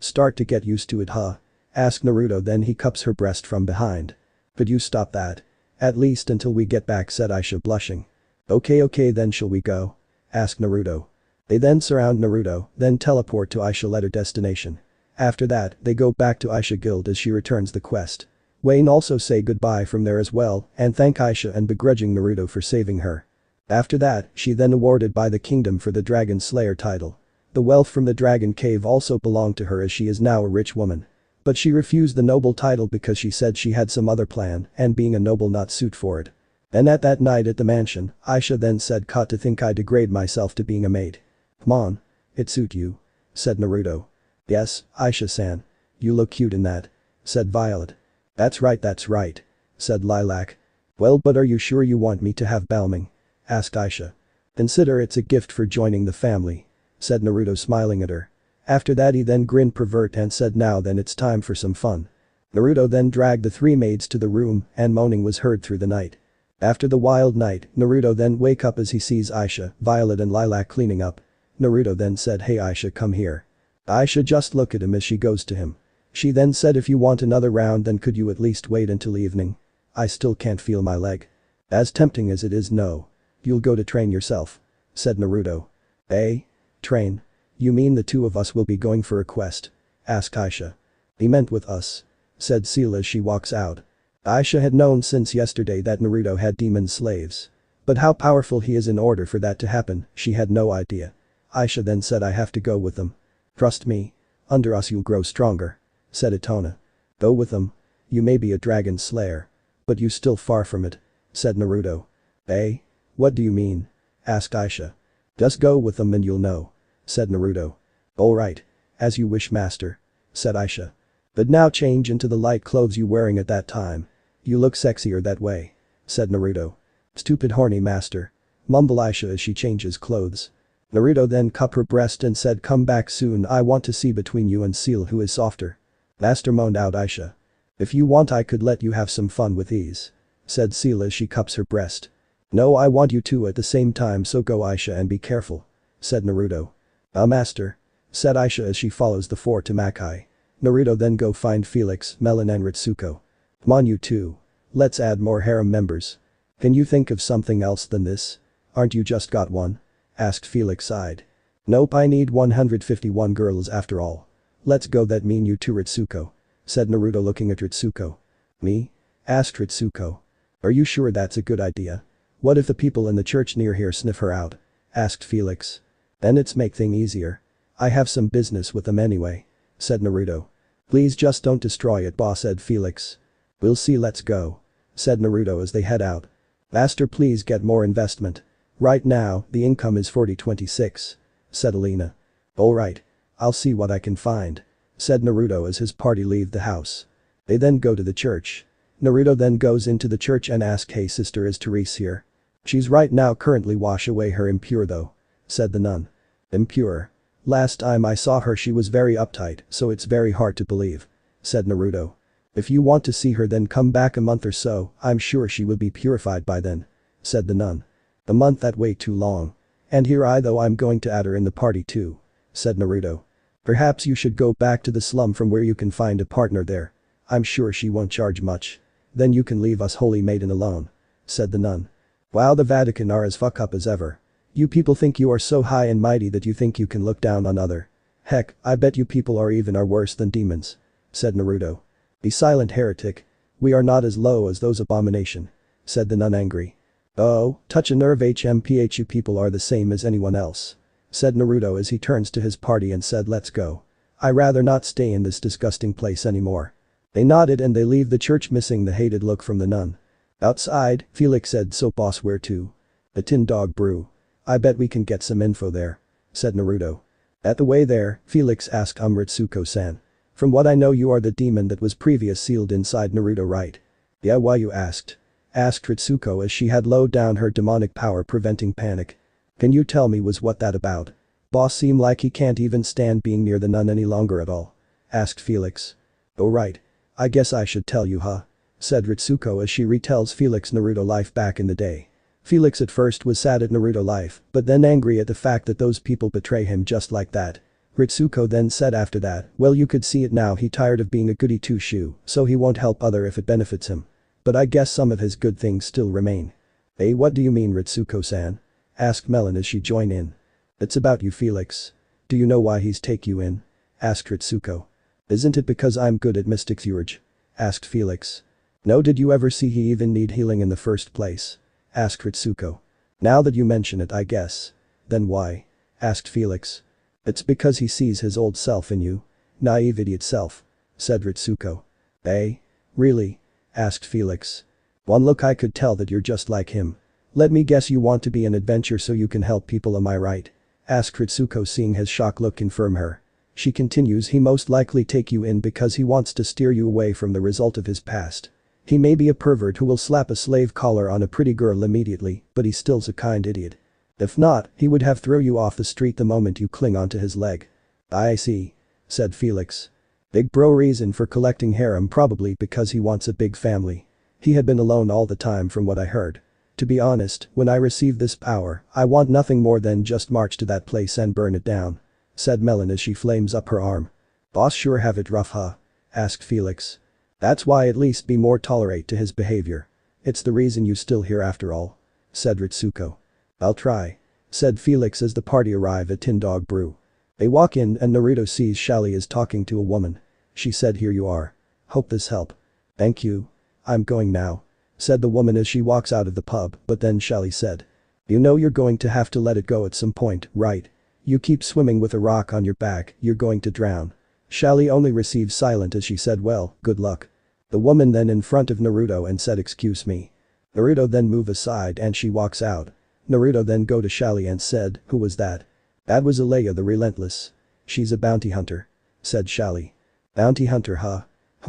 Start to get used to it, huh? Asked Naruto, then he cups her breast from behind. Could you stop that? At least until we get back, said Aisha blushing. Okay then shall we go? Asked Naruto. They then surround Naruto, then teleport to Aisha at her destination. After that, they go back to Aisha guild as she returns the quest. Wayne also say goodbye from there as well and thank Aisha and begrudging Naruto for saving her. After that, she then awarded by the kingdom for the Dragon Slayer title. The wealth from the Dragon Cave also belonged to her as she is now a rich woman. But she refused the noble title because she said she had some other plan and being a noble not suit for it. And at that night at the mansion, Aisha then said, "Caught to think I degrade myself to being a maid. Come on. It suit you." Said Naruto. "Yes, Aisha-san. You look cute in that." Said Violet. That's right. Said Lilac. "Well, but are you sure you want me to have Balming?" Asked Aisha. "Consider it's a gift for joining the family." Said Naruto smiling at her. After that he then grinned pervert and said, "Now then it's time for some fun." Naruto then dragged the three maids to the room and moaning was heard through the night. After the wild night, Naruto then wake up as he sees Aisha, Violet and Lilac cleaning up. Naruto then said, "Hey Aisha, come here." Aisha just look at him as she goes to him. She then said, "If you want another round then could you at least wait until evening? I still can't feel my leg." "As tempting as it is, no. You'll go to train yourself," said Naruto. "Eh? Train? You mean the two of us will be going for a quest?" asked Aisha. "He meant with us," said Seal as she walks out. Aisha had known since yesterday that Naruto had demon slaves. But how powerful he is in order for that to happen, she had no idea. Aisha then said, "I have to go with them. Trust me. Under us you'll grow stronger," said Itona. "Go with them? You may be a dragon slayer. But you still far from it," said Naruto. "Eh? What do you mean?" asked Aisha. "Just go with them and you'll know," said Naruto. "Alright. As you wish, master," said Aisha. "But now change into the light clothes you wearing at that time. You look sexier that way," said Naruto. "Stupid horny master," mumbled Aisha as she changes clothes. Naruto then cupped her breast and said, "Come back soon, I want to see between you and Seal who is softer." "Master," moaned out Aisha. "If you want I could let you have some fun with these," said Seal as she cups her breast. "No, I want you two at the same time, so go Aisha and be careful," said Naruto. Master," said Aisha as she follows the four to Makai. Naruto then go find Felix, Melon and Ritsuko. "Come on you two. Let's add more harem members. Can you think of something else than this? Aren't you just got one?" asked Felix sighed. "Nope, I need 151 girls after all." "Let's go, that mean you too Ritsuko," said Naruto looking at Ritsuko. "Me?" asked Ritsuko. "Are you sure that's a good idea? What if the people in the church near here sniff her out?" asked Felix. "Then it's make thing easier. I have some business with them anyway," said Naruto. "Please just don't destroy it, boss," said Felix. "We'll see, let's go," said Naruto as they head out. "Master, please get more investment. Right now, the income is 4026, said Alina. "Alright. I'll see what I can find," said Naruto as his party leave the house. They then go to the church. Naruto then goes into the church and asks, "Hey sister, is Therese here?" "She's right now currently wash away her impure though," said the nun. "Impure? Last time I saw her she was very uptight, so it's very hard to believe," said Naruto. "If you want to see her then come back a month or so, I'm sure she will be purified by then," said the nun. "A month, that way too long. And here I though I'm going to add her in the party too," said Naruto. "Perhaps you should go back to the slum from where you can find a partner there. I'm sure she won't charge much. Then you can leave us holy maiden alone," said the nun. "Wow, the Vatican are as fuck up as ever. You people think you are so high and mighty that you think you can look down on other. Heck, I bet you people are worse than demons," said Naruto. "Be silent, heretic. We are not as low as those abomination," said the nun angry. "Oh, touch a nerve, HMPH, you people are the same as anyone else," said Naruto as he turns to his party and said, "Let's go. I rather not stay in this disgusting place anymore." They nodded and they leave the church, missing the hated look from the nun. Outside, Felix said, "So boss, where to?" "The Tin Dog Brew. I bet we can get some info there," said Naruto. At the way there, Felix asked Ritsuko-san. "From what I know you are the demon that was previous sealed inside Naruto, right?" "Yeah, why you asked?" asked Ritsuko as she had lowered down her demonic power, preventing panic. "Can you tell me was what that about? Boss seem like he can't even stand being near the nun any longer at all," asked Felix. "Oh right. I guess I should tell you, huh?" said Ritsuko as she retells Felix Naruto life back in the day. Felix at first was sad at Naruto life, but then angry at the fact that those people betray him just like that. Ritsuko then said after that, "Well, you could see it now, he tired of being a goody two-shoe, so he won't help other if it benefits him. But I guess some of his good things still remain." "Hey, what do you mean, Ritsuko-san?" asked Melon as she joined in. "It's about you, Felix. Do you know why he's take you in?" asked Ritsuko. "Isn't it because I'm good at mystic theurgy?" asked Felix. "No, did you ever see he even need healing in the first place?" asked Ritsuko. "Now that you mention it, I guess." "Then why?" asked Felix. "It's because he sees his old self in you. Naive idiot self," said Ritsuko. "Eh? Really?" asked Felix. "One look I could tell that you're just like him. Let me guess, you want to be an adventurer so you can help people, am I right?" asked Ritsuko, seeing his shocked look confirm her. She continues, "He most likely take you in because he wants to steer you away from the result of his past. He may be a pervert who will slap a slave collar on a pretty girl immediately, but he's still's a kind idiot. If not, he would have throw you off the street the moment you cling onto his leg." "I see," said Felix. "Big bro reason for collecting harem, probably because he wants a big family. He had been alone all the time from what I heard," To be honest, when I receive this power, I want nothing more than just march to that place and burn it down," said Melon as she flames up her arm. "Boss sure have it rough, huh?" asked Felix. "That's why at least be more tolerate to his behavior. It's the reason you still here after all," said Ritsuko. "I'll try," said Felix as the party arrive at Tin Dog Brew. They walk in and Naruto sees Shally is talking to a woman. She said, "Here you are. Hope this help." "Thank you. I'm going now," said the woman as she walks out of the pub, but then Shally said. "You know you're going to have to let it go at some point, right? You keep swimming with a rock on your back, you're going to drown." Shally only receives silent as she said, "Well, good luck." The woman then in front of Naruto and said, "Excuse me." Naruto then move aside and she walks out. Naruto then go to Shally and said, "Who was that?" "That was Aleya the Relentless. She's a bounty hunter," said Shally. "Bounty hunter, huh?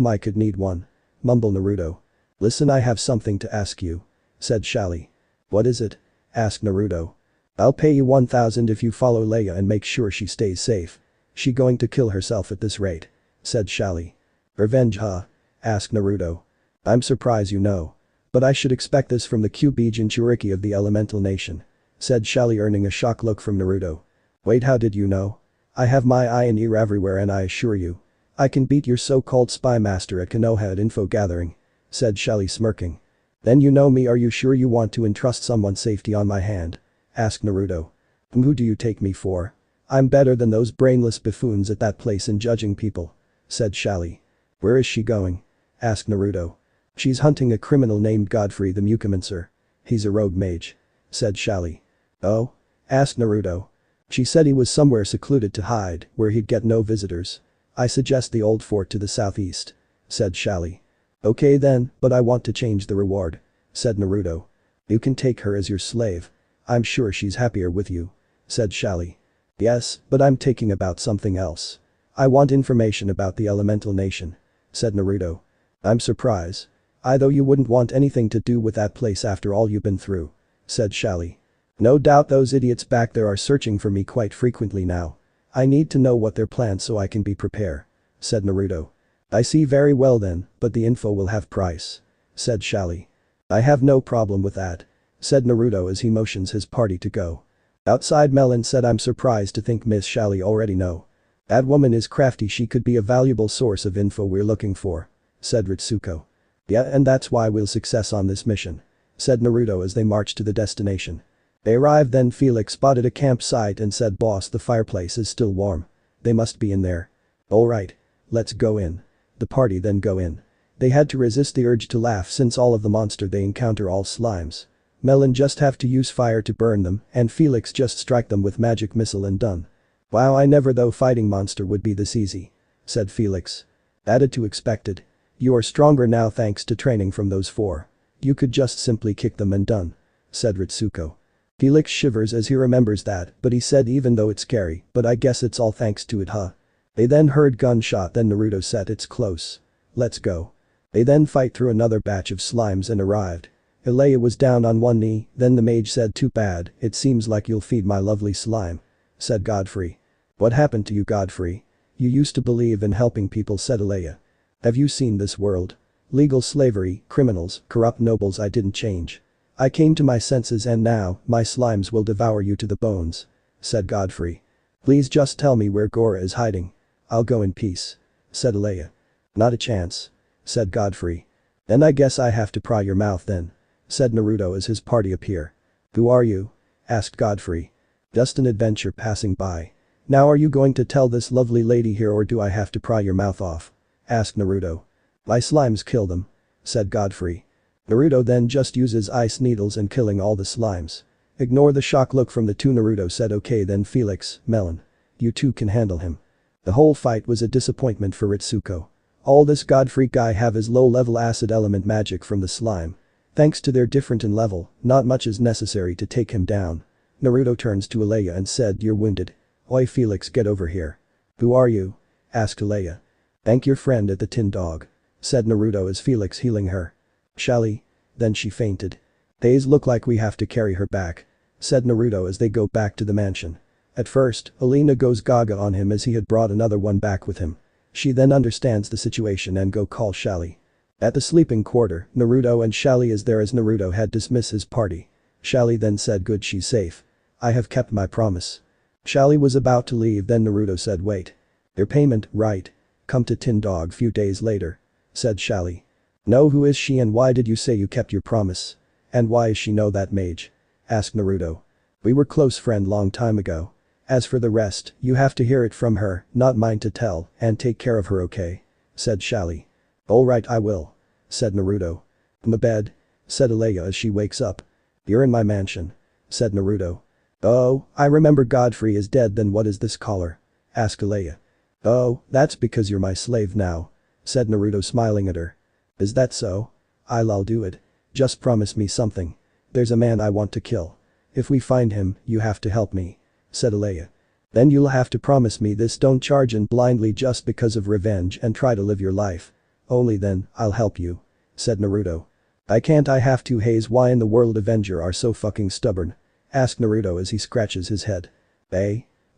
I could need one," mumbled Naruto. "Listen, I have something to ask you," said Shally. "What is it?" asked Naruto. "I'll pay you 1,000 if you follow Leia and make sure she stays safe. She going to kill herself at this rate," said Shally. "Revenge, huh?" asked Naruto. "I'm surprised you know. But I should expect this from the Kyuubi Jinchuriki of the Elemental Nation," said Shally, earning a shocked look from Naruto. "Wait, how did you know? I have my eye and ear everywhere and I assure you, I can beat your so-called spy master at Konoha at info gathering," said Shally smirking. "Then you know me, are you sure you want to entrust someone's safety on my hand?" asked Naruto. "Who do you take me for? I'm better than those brainless buffoons at that place in judging people," said Shally. "Where is she going?" asked Naruto. "She's hunting a criminal named Godfrey the Mukamancer. He's a rogue mage," said Shally. "Oh?" asked Naruto. "She said he was somewhere secluded to hide, where he'd get no visitors. I suggest the old fort to the southeast," said Shally. "Okay then, but I want to change the reward," said Naruto. "You can take her as your slave. I'm sure she's happier with you," said Shally. "Yes, but I'm taking about something else. I want information about the Elemental Nation," said Naruto. "I'm surprised. I thought you wouldn't want anything to do with that place after all you've been through," said Shally. "No doubt those idiots back there are searching for me quite frequently now. I need to know what their plans so I can be prepared," said Naruto. "I see very well then, but the info will have price," said Shally. "I have no problem with that," said Naruto as he motions his party to go. Outside, Melon said, "I'm surprised to think Miss Shally already know. That woman is crafty, she could be a valuable source of info we're looking for," said Ritsuko. "Yeah, and that's why we'll success on this mission," said Naruto as they marched to the destination. They arrived, then Felix spotted a campsite and said, "Boss, the fireplace is still warm. They must be in there." "Alright. Let's go in." The party then go in. They had to resist the urge to laugh since all of the monster they encounter all slimes. Melon just have to use fire to burn them and Felix just strike them with magic missile and done. "Wow, I never thought fighting monster would be this easy," said Felix. "Added to expected. You are stronger now thanks to training from those four. You could just simply kick them and done," said Ritsuko. Felix shivers as he remembers that, but he said, "Even though it's scary, but I guess it's all thanks to it, huh?" They then heard gunshot, then Naruto said, "It's close. Let's go." They then fight through another batch of slimes and arrived. Aleya was down on one knee, then the mage said, "Too bad, it seems like you'll feed my lovely slime," said Godfrey. "What happened to you, Godfrey? You used to believe in helping people," said Aleya. "Have you seen this world? Legal slavery, criminals, corrupt nobles, I didn't change. I came to my senses and now, my slimes will devour you to the bones," said Godfrey. "Please just tell me where Gaara is hiding. I'll go in peace," said Aleya. "Not a chance," said Godfrey. "Then I guess I have to pry your mouth then," said Naruto as his party appear. "Who are you?" asked Godfrey. "Just an adventure passing by. Now are you going to tell this lovely lady here or do I have to pry your mouth off?" asked Naruto. "My slimes kill them," said Godfrey. Naruto then just uses ice needles and killing all the slimes. Ignore the shock look from the two. Naruto said, "Okay then Felix, Melon. You two can handle him." The whole fight was a disappointment for Ritsuko. All this Godfrey guy have is low-level acid element magic from the slime. Thanks to their different in level, not much is necessary to take him down. Naruto turns to Aleya and said, "You're wounded. Oi Felix, get over here." "Who are you?" asked Aleya. "Thank your friend at the Tin Dog," said Naruto as Felix healing her. "Shally?" Then she fainted. "These look like we have to carry her back," said Naruto as they go back to the mansion. At first, Alina goes gaga on him as he had brought another one back with him. She then understands the situation and go call Shally. At the sleeping quarter, Naruto and Shally is there as Naruto had dismissed his party. Shally then said good she's safe. I have kept my promise. Shally was about to leave then Naruto said wait. Your payment, right. Come to Tin Dog few days later. Said Shally. No who is she and why did you say you kept your promise? And why is she know that mage? Asked Naruto. We were close friend long time ago. As for the rest, you have to hear it from her, not mine to tell, and take care of her okay? Said Shally. Alright I will. Said Naruto. In the bed? Said Alea as she wakes up. You're in my mansion. Said Naruto. Oh, I remember Godfrey is dead then what is this collar? Asked Alea. Oh, that's because you're my slave now. Said Naruto smiling at her. Is that so? I'll do it. Just promise me something. There's a man I want to kill. If we find him, you have to help me. Said Alea. Then you'll have to promise me this don't charge in blindly just because of revenge and try to live your life. Only then, I'll help you. Said Naruto. I can't I have to haze why in the world Avenger are so fucking stubborn? Asked Naruto as he scratches his head.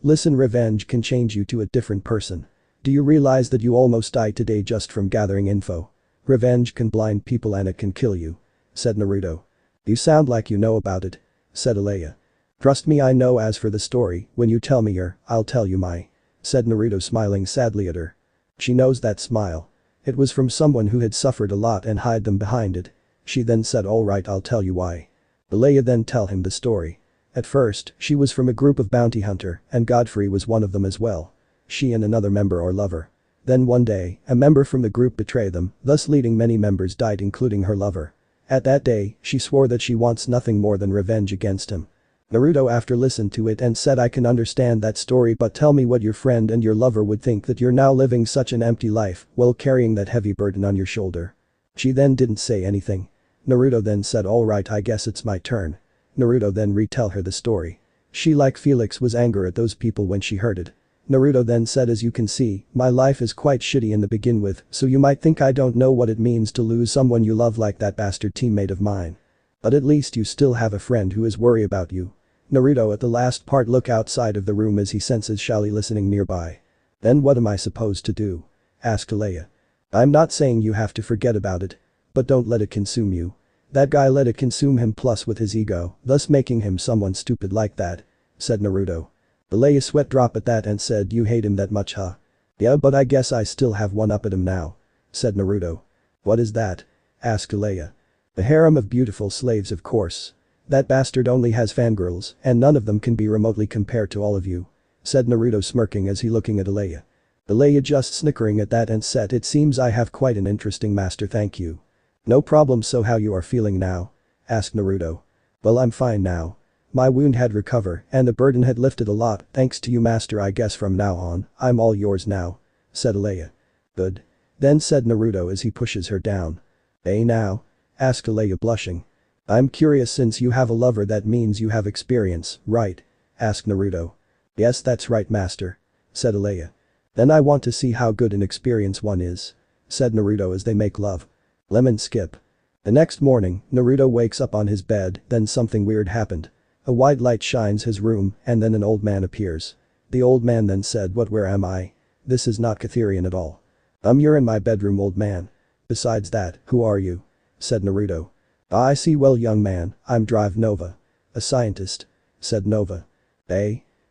Listen revenge can change you to a different person. Do you realize that you almost died today just from gathering info? Revenge can blind people and it can kill you. Said Naruto. You sound like you know about it. Said Alea. Trust me I know as for the story, when you tell me her, I'll tell you my. Said Naruto smiling sadly at her. She knows that smile. It was from someone who had suffered a lot and hide them behind it. She then said alright I'll tell you why. Alea then tell him the story. At first, she was from a group of bounty hunter and Godfrey was one of them as well. She and another member or lover. Then one day, a member from the group betrayed them, thus leading many members died including her lover. At that day, she swore that she wants nothing more than revenge against him. Naruto after listened to it and said I can understand that story but tell me what your friend and your lover would think that you're now living such an empty life while carrying that heavy burden on your shoulder. She then didn't say anything. Naruto then said alright I guess it's my turn. Naruto then retell her the story. She like Felix was angry at those people when she heard it. Naruto then said as you can see, my life is quite shitty in the begin with so you might think I don't know what it means to lose someone you love like that bastard teammate of mine. But at least you still have a friend who is worried about you. Naruto at the last part look outside of the room as he senses Shally listening nearby. Then what am I supposed to do? Asked Alea. I'm not saying you have to forget about it. But don't let it consume you. That guy let it consume him plus with his ego, thus making him someone stupid like that. Said Naruto. Alea sweat drop at that and said you hate him that much huh? Yeah but I guess I still have one up at him now. Said Naruto. What is that? Asked Alea. A harem of beautiful slaves of course. That bastard only has fangirls and none of them can be remotely compared to all of you. Said Naruto smirking as he looking at Alea. Alea just snickering at that and said it seems I have quite an interesting master thank you. No problem so how you are feeling now? Asked Naruto. Well I'm fine now. My wound had recovered and the burden had lifted a lot thanks to you master I guess from now on, I'm all yours now. Said Alea. Good. Then said Naruto as he pushes her down. Now? Asked Alea blushing. I'm curious since you have a lover that means you have experience, right? Asked Naruto. Yes that's right master. Said Alea. Then I want to see how good an experience one is. Said Naruto as they make love. Lemon skip. The next morning, Naruto wakes up on his bed, then something weird happened. A white light shines his room and then an old man appears. The old man then said what where am I? This is not Catherian at all. You're in my bedroom old man. Besides that, who are you? Said Naruto. I see well young man, I'm Drive Nova. A scientist. Said Nova.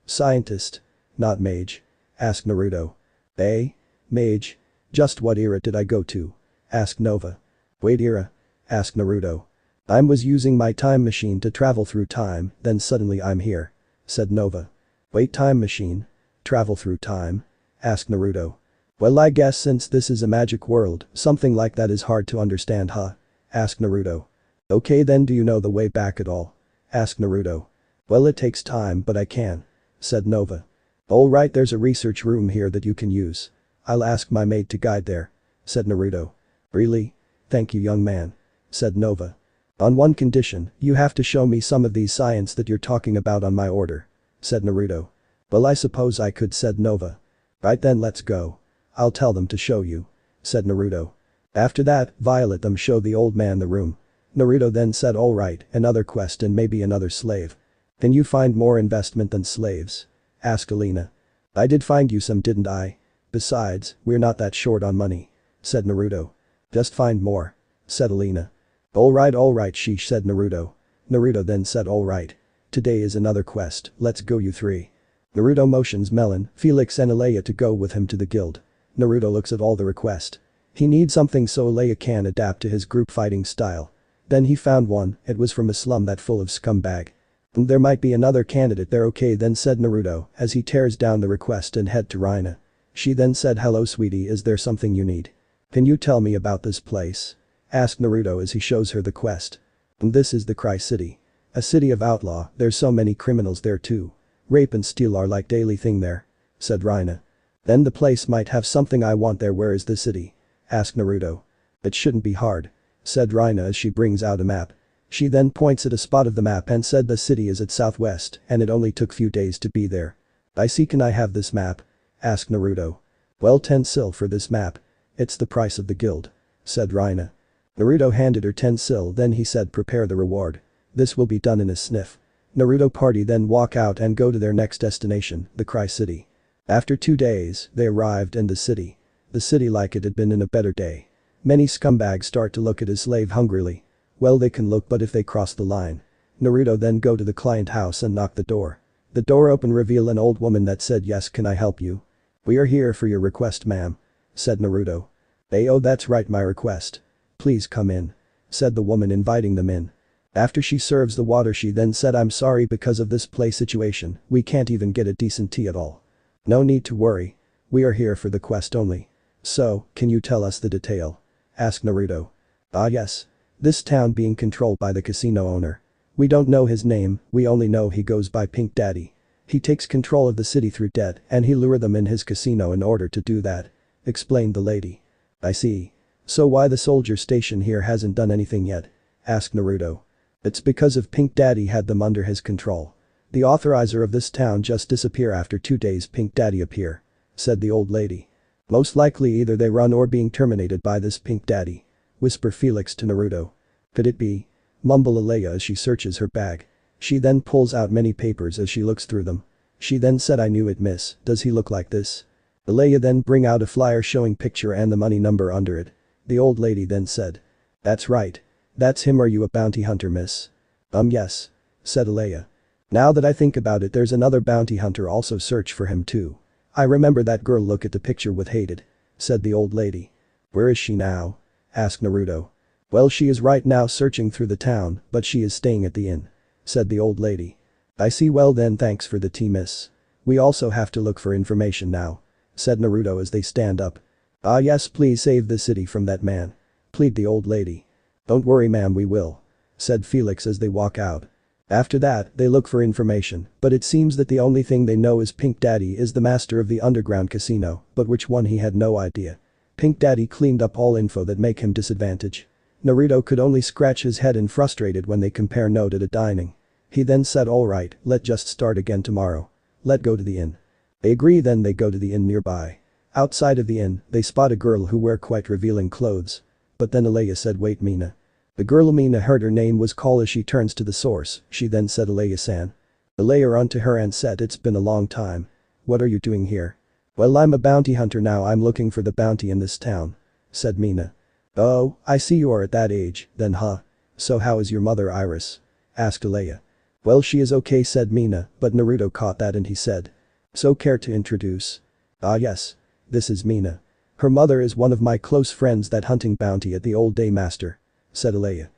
Scientist. Not mage. Asked Naruto. Mage. Just what era did I go to? Asked Nova. Wait era? Asked Naruto. I was using my time machine to travel through time, then suddenly I'm here. Said Nova. Wait time machine? Travel through time? Asked Naruto. Well I guess since this is a magic world, something like that is hard to understand huh? Asked Naruto. Okay then do you know the way back at all? Asked Naruto. Well it takes time but I can. Said Nova. Alright there's a research room here that you can use. I'll ask my maid to guide there. Said Naruto. Really? Thank you young man. Said Nova. On one condition, you have to show me some of these science that you're talking about on my order. Said Naruto. Well I suppose I could said Nova. Right then let's go. I'll tell them to show you. Said Naruto. After that, Violet them show the old man the room. Naruto then said alright, another quest and maybe another slave. Can you find more investment than slaves? Asked Alina. I did find you some didn't I? Besides, we're not that short on money. Said Naruto. Just find more. Said Alina. Alright she said Naruto. Naruto then said alright. Today is another quest, let's go you three. Naruto motions Melon, Felix and Alea to go with him to the guild. Naruto looks at all the request. He needs something so Alea can adapt to his group fighting style. Then he found one, it was from a slum that full of scumbag. There might be another candidate there okay then said Naruto as he tears down the request and head to Reina. She then said hello sweetie is there something you need? Can you tell me about this place? Asked Naruto as he shows her the quest. This is the Cry City. A city of outlaw, there's so many criminals there too. Rape and steal are like daily thing there. Said Reina. Then the place might have something I want there where is the city? Asked Naruto. It shouldn't be hard. Said Reina as she brings out a map. She then points at a spot of the map and said the city is at southwest and it only took few days to be there. I see can I have this map? Asked Naruto. Well 10 sil for this map. It's the price of the guild. Said Reina. Naruto handed her 10 sil then he said prepare the reward. This will be done in a sniff. Naruto party then walk out and go to their next destination, the Cry City. After 2 days, they arrived in the city. The city like it had been in a better day. Many scumbags start to look at his slave hungrily. Well they can look but if they cross the line. Naruto then go to the client house and knock the door. The door open reveal an old woman that said yes can I help you? We are here for your request ma'am. Said Naruto. Oh that's right my request. Please come in. Said the woman inviting them in. After she serves the water she then said I'm sorry because of this play situation, we can't even get a decent tea at all. No need to worry. We are here for the quest only. So, can you tell us the detail? Asked Naruto. Yes. This town being controlled by the casino owner. We don't know his name, we only know he goes by Pink Daddy. He takes control of the city through debt and he lure them in his casino in order to do that. Explained the lady. I see. So why the soldier station here hasn't done anything yet? Asked Naruto. It's because of Pink Daddy had them under his control. The authorizer of this town just disappear after 2 days Pink Daddy appear. Said the old lady. Most likely either they run or being terminated by this Pink Daddy. Whisper Felix to Naruto. Could it be? Mumble Alea as she searches her bag. She then pulls out many papers as she looks through them. She then said I knew it miss, does he look like this? Alea then bring out a flyer showing picture and the money number under it. The old lady then said. That's right. That's him are you a bounty hunter miss? Yes. Said Alea. Now that I think about it there's another bounty hunter also search for him too. I remember that girl look at the picture with hated. Said the old lady. Where is she now? Asked Naruto. Well she is right now searching through the town but she is staying at the inn. Said the old lady. I see well then thanks for the tea miss. We also have to look for information now. Said Naruto as they stand up. Yes please save the city from that man. Plead the old lady. Don't worry ma'am we will. Said Felix as they walk out. After that they look for information but it seems that the only thing they know is Pink Daddy is the master of the underground casino but which one he had no idea. Pink Daddy cleaned up all info that make him disadvantage. Naruto could only scratch his head and frustrated when they compare note at a dining. He then said alright, let just start again tomorrow. Let go to the inn. They agree then they go to the inn nearby. Outside of the inn, they spot a girl who wear quite revealing clothes. But then Alea said wait Mina. The girl Mina heard her name was called as she turns to the source, she then said Alea-san. Alea onto her and said it's been a long time. What are you doing here? Well I'm a bounty hunter now I'm looking for the bounty in this town. Said Mina. Oh, I see you are at that age, then huh? So how is your mother Iris? Asked Alea. Well she is okay said Mina, but Naruto caught that and he said. So care to introduce? Yes. This is Mina. Her mother is one of my close friends that hunting bounty at the old day master. Said Alea.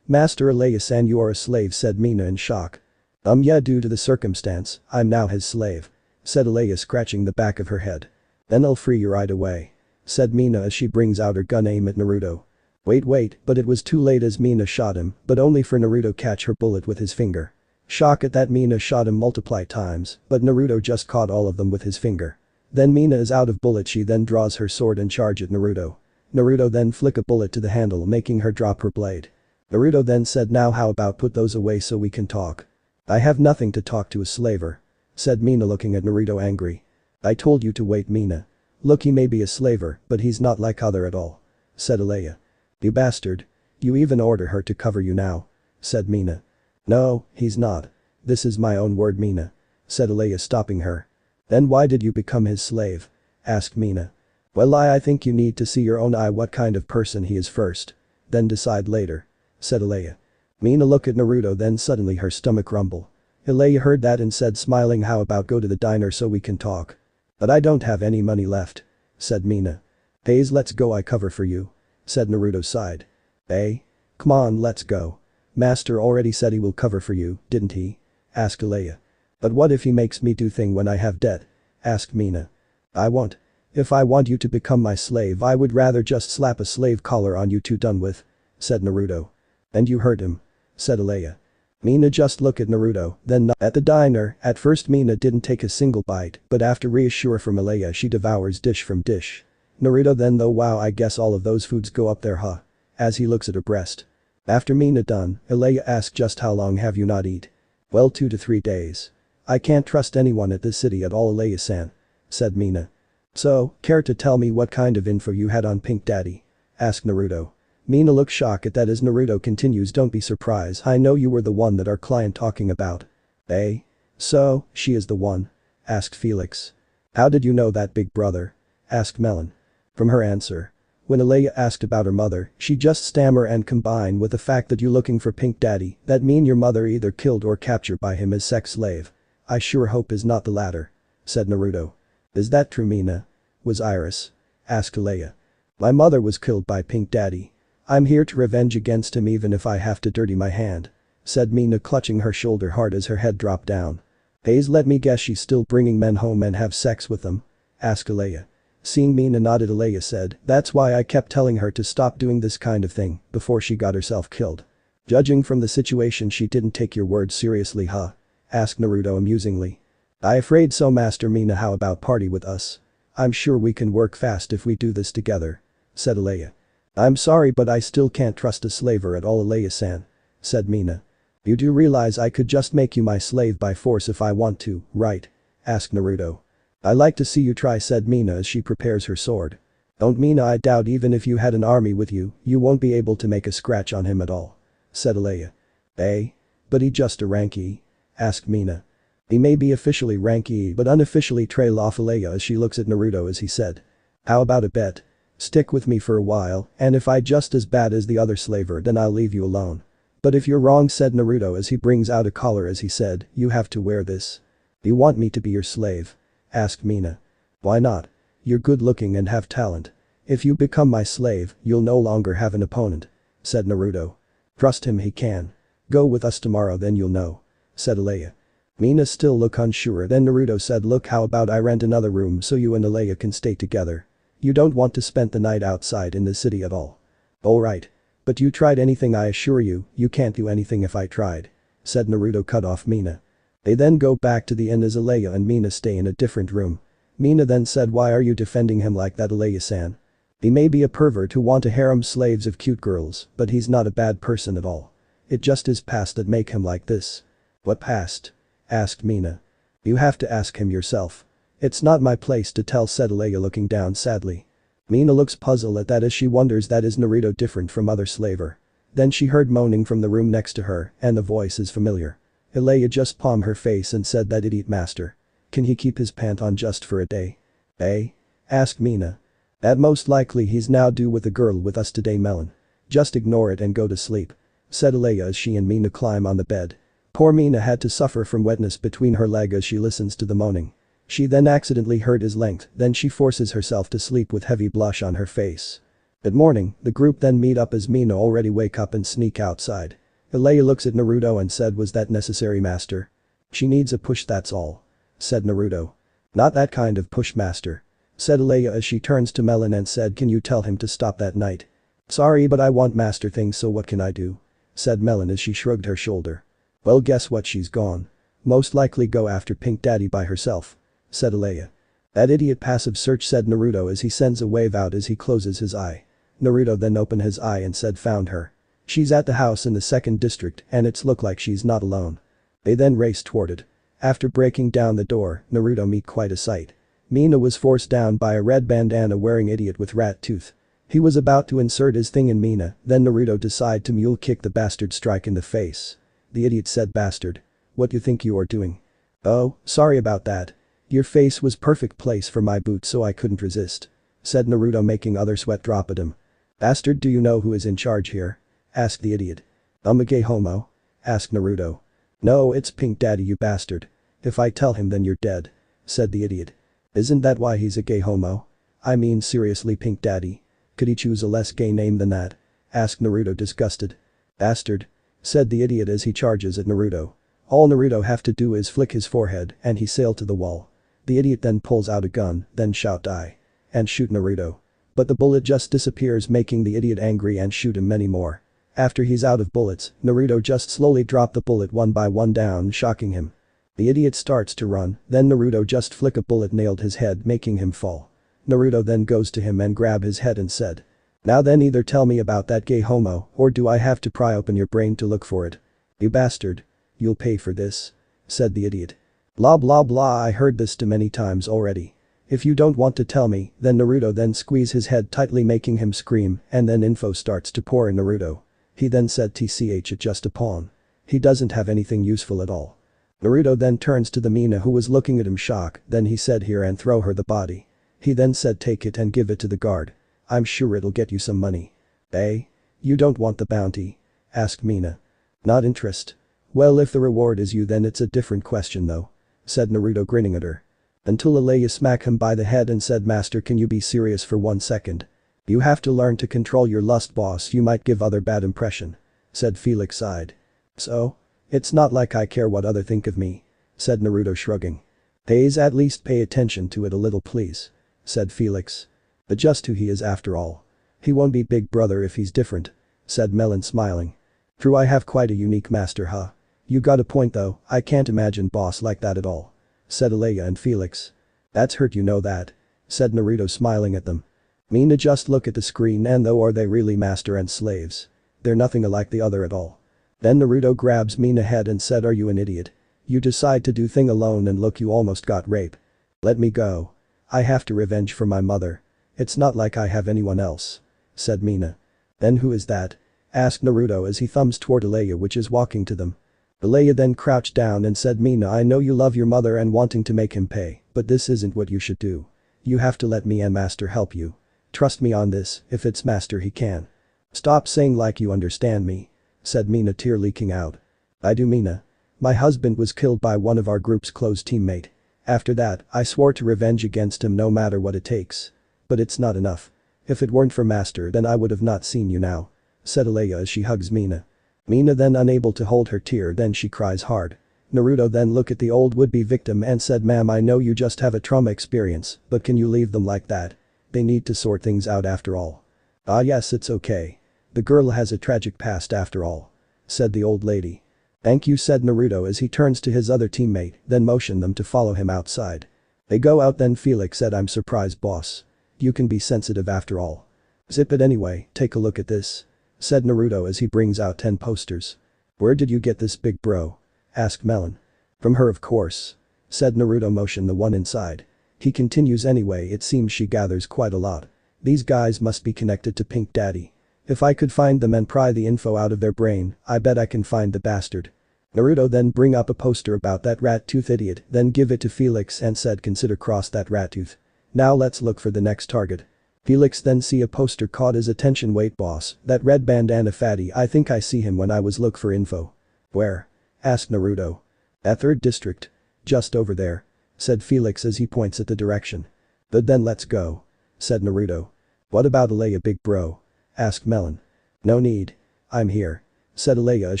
Master Alea-san you are a slave said Mina in shock. Yeah due to the circumstance, I'm now his slave. Said Alea scratching the back of her head. Then I'll free you right away. Said Mina as she brings out her gun aim at Naruto. Wait, but it was too late as Mina shot him, but only for Naruto catch her bullet with his finger. Shock at that Mina shot him multiply times, but Naruto just caught all of them with his finger. Then Mina is out of bullet she then draws her sword and charge at Naruto. Naruto then flick a bullet to the handle making her drop her blade. Naruto then said now how about put those away so we can talk. I have nothing to talk to a slaver. Said Mina looking at Naruto angry. I told you to wait Mina. Look he may be a slaver but he's not like other at all. Said Alea. You bastard. You even order her to cover you now. Said Mina. No, he's not. This is my own word Mina. Said Alea stopping her. Then why did you become his slave? Asked Mina. Well, I think you need to see your own eye what kind of person he is first. Then decide later. Said Alea. Mina looked at Naruto, then suddenly her stomach rumbled. Alea heard that and said, smiling, how about go to the diner so we can talk? But I don't have any money left. Said Mina. Hey, let's go, I cover for you. Said Naruto sighed. Hey? Come on, let's go. Master already said he will cover for you, didn't he? Asked Alea. But what if he makes me do thing when I have debt? Asked Mina. I won't. If I want you to become my slave, I would rather just slap a slave collar on you to done with. Said Naruto. And you hurt him. Said Alea. Mina just looked at Naruto, then at the diner. At first Mina didn't take a single bite, but after reassure from Alea she devours dish from dish. Naruto then though, wow, I guess all of those foods go up there, huh? As he looks at her breast. After Mina done, Alea asked, just how long have you not eat? Well, 2 to 3 days. I can't trust anyone at this city at all, Alea-san. Said Mina. So, care to tell me what kind of info you had on Pink Daddy? Asked Naruto. Mina looks shocked at that as Naruto continues, don't be surprised, I know you were the one that our client talking about. Eh? So, she is the one? Asked Felix. How did you know that, big brother? Asked Melon. From her answer. When Alea asked about her mother, she just stammer, and combine with the fact that you looking for Pink Daddy, that mean your mother either killed or captured by him as sex slave. I sure hope is not the latter. Said Naruto. Is that true, Mina? Was Iris? Asked Alea. My mother was killed by Pink Daddy. I'm here to revenge against him even if I have to dirty my hand. Said Mina, clutching her shoulder hard as her head dropped down. Hayes, let me guess, she's still bringing men home and have sex with them? Asked Alea. Seeing Mina nodded, Alea said, that's why I kept telling her to stop doing this kind of thing before she got herself killed. Judging from the situation, she didn't take your words seriously, huh? Asked Naruto amusingly. I afraid so, Master. Mina, how about party with us? I'm sure we can work fast if we do this together. Said Alea. I'm sorry, but I still can't trust a slaver at all, Alea-san. Said Mina. You do realize I could just make you my slave by force if I want to, right? Asked Naruto. I like to see you try, said Mina as she prepares her sword. Don't, Mina, I doubt even if you had an army with you, you won't be able to make a scratch on him at all. Said Alea. Eh? But he just a rank E? Asked Mina. He may be officially rank E but unofficially trail off, Alea as she looks at Naruto as he said. How about a bet? Stick with me for a while, and if I just as bad as the other slaver then I'll leave you alone. But if you're wrong, said Naruto as he brings out a collar as he said, you have to wear this. You want me to be your slave? Asked Mina. Why not? You're good looking and have talent. If you become my slave, you'll no longer have an opponent. Said Naruto. Trust him, he can. Go with us tomorrow, then you'll know. Said Alea. Mina still looked unsure, then Naruto said, look, how about I rent another room so you and Alea can stay together? You don't want to spend the night outside in the city at all. Alright. But you tried anything, I assure you, you can't do anything if I tried. Said Naruto, cut off Mina. They then go back to the inn as Alea and Mina stay in a different room. Mina then said, why are you defending him like that, Alea-san? He may be a pervert who want to harem slaves of cute girls, but he's not a bad person at all. It just his past that make him like this. What past? Asked Mina. You have to ask him yourself. It's not my place to tell, said Alea looking down sadly. Mina looks puzzled at that as she wonders that is Naruto different from other slaver. Then she heard moaning from the room next to her and the voice is familiar. Alea just palmed her face and said, that idiot master. Can he keep his pant on just for a day? Eh? Asked Mina. That most likely he's now due with a girl with us today, Melon. Just ignore it and go to sleep. Said Alea as she and Mina climb on the bed. Poor Mina had to suffer from wetness between her leg as she listens to the moaning. She then accidentally hurt his length, then she forces herself to sleep with heavy blush on her face. At morning, the group then meet up as Mina already wake up and sneak outside. Alea looks at Naruto and said, was that necessary, master? She needs a push, that's all. Said Naruto. Not that kind of push, master. Said Alea as she turns to Melon and said, can you tell him to stop that night? Sorry, but I want master things, so what can I do? Said Melon as she shrugged her shoulder. Well, guess what, she's gone. Most likely go after Pink Daddy by herself. Said Alea. That idiot passive search, said Naruto as he sends a wave out as he closes his eye. Naruto then opened his eye and said, found her. She's at the house in the 2nd district and it's look like she's not alone. They then race toward it. After breaking down the door, Naruto meet quite a sight. Mina was forced down by a red bandana wearing idiot with rat tooth. He was about to insert his thing in Mina, then Naruto decide to mule kick the bastard strike in the face. The idiot said, bastard. What you think you are doing? Oh, sorry about that. Your face was perfect place for my boot so I couldn't resist. said Naruto, making other sweat drop at him. Bastard, do you know who is in charge here? Asked the idiot. I'm a gay homo? Asked Naruto. No, it's Pink Daddy, you bastard. If I tell him then you're dead, said the idiot. Isn't that why he's a gay homo? I mean seriously, Pink Daddy. Could he choose a less gay name than that? Asked Naruto, disgusted. Bastard, said the idiot as he charges at Naruto. All Naruto have to do is flick his forehead and he sail to the wall. The idiot then pulls out a gun, then shout die. And shoot Naruto. But the bullet just disappears, making the idiot angry and shoot him many more. After he's out of bullets, Naruto just slowly drop the bullet one by one down, shocking him. The idiot starts to run, then Naruto just flick a bullet nailed his head, making him fall. Naruto then goes to him and grab his head and said. Now then, either tell me about that gay homo or do I have to pry open your brain to look for it? You bastard. You'll pay for this, said the idiot. Blah blah blah, I heard this too many times already. If you don't want to tell me, then Naruto then squeeze his head tightly, making him scream, and then info starts to pour in Naruto. He then said tch, it's just a pawn. He doesn't have anything useful at all. Naruto then turns to the Mina who was looking at him shocked, then he said here and throw her the body. He then said take it and give it to the guard. I'm sure it'll get you some money. Eh? You don't want the bounty? Asked Mina. Not interest. Well, if the reward is you then it's a different question though, said Naruto, grinning at her. Until Aleya smacked him by the head and said, Master, can you be serious for 1 second? You have to learn to control your lust, boss, you might give other bad impression, said Felix sighed. So? It's not like I care what other think of me, said Naruto, shrugging. Please at least pay attention to it a little, please, said Felix. But just who he is after all. He won't be big brother if he's different, said Melon, smiling. True, I have quite a unique master, huh? You got a point though, I can't imagine boss like that at all, said Aleya and Felix. That's hurt, you know that, said Naruto, smiling at them. Mina, just look at the screen, and though are they really master and slaves? They're nothing alike the other at all. Then Naruto grabs Mina's head and said, are you an idiot? You decide to do thing alone and look, you almost got raped. Let me go. I have to revenge for my mother. It's not like I have anyone else, said Mina. Then who is that? Asked Naruto as he thumbs toward Aleya, which is walking to them. Aleya then crouched down and said, Mina, I know you love your mother and wanting to make him pay, but this isn't what you should do. You have to let me and Master help you. Trust me on this, if it's Master he can. Stop saying like you understand me, said Mina, tear leaking out. I do, Mina. My husband was killed by one of our group's close teammate. After that, I swore to revenge against him no matter what it takes. But it's not enough. If it weren't for Master then I would have not seen you now, said Aleya as she hugs Mina. Mina then unable to hold her tear, then she cries hard. Naruto then looked at the old would-be victim and said, ma'am, I know you just have a trauma experience, but can you leave them like that? They need to sort things out after all. Ah yes, it's okay. The girl has a tragic past after all, said the old lady. Thank you, said Naruto as he turns to his other teammate, then motioned them to follow him outside. They go out, then Felix said, I'm surprised, boss. You can be sensitive after all. Zip it anyway, take a look at this, said Naruto as he brings out 10 posters. Where did you get this, big bro? Asked Melon. From her, of course, said Naruto, motion the one inside. He continues, anyway, it seems she gathers quite a lot. These guys must be connected to Pink Daddy. If I could find them and pry the info out of their brain, I bet I can find the bastard. Naruto then bring up a poster about that rat tooth idiot, then give it to Felix and said, consider cross that rat tooth. Now let's look for the next target. Felix then see a poster caught his attention, wait boss, that red bandana fatty, I think I see him when I was look for info. Where? Asked Naruto. That 3rd district. Just over there, said Felix as he points at the direction. Good, then let's go, said Naruto. What about Aleya, big bro? Asked Melon. No need. I'm here, said Aleya as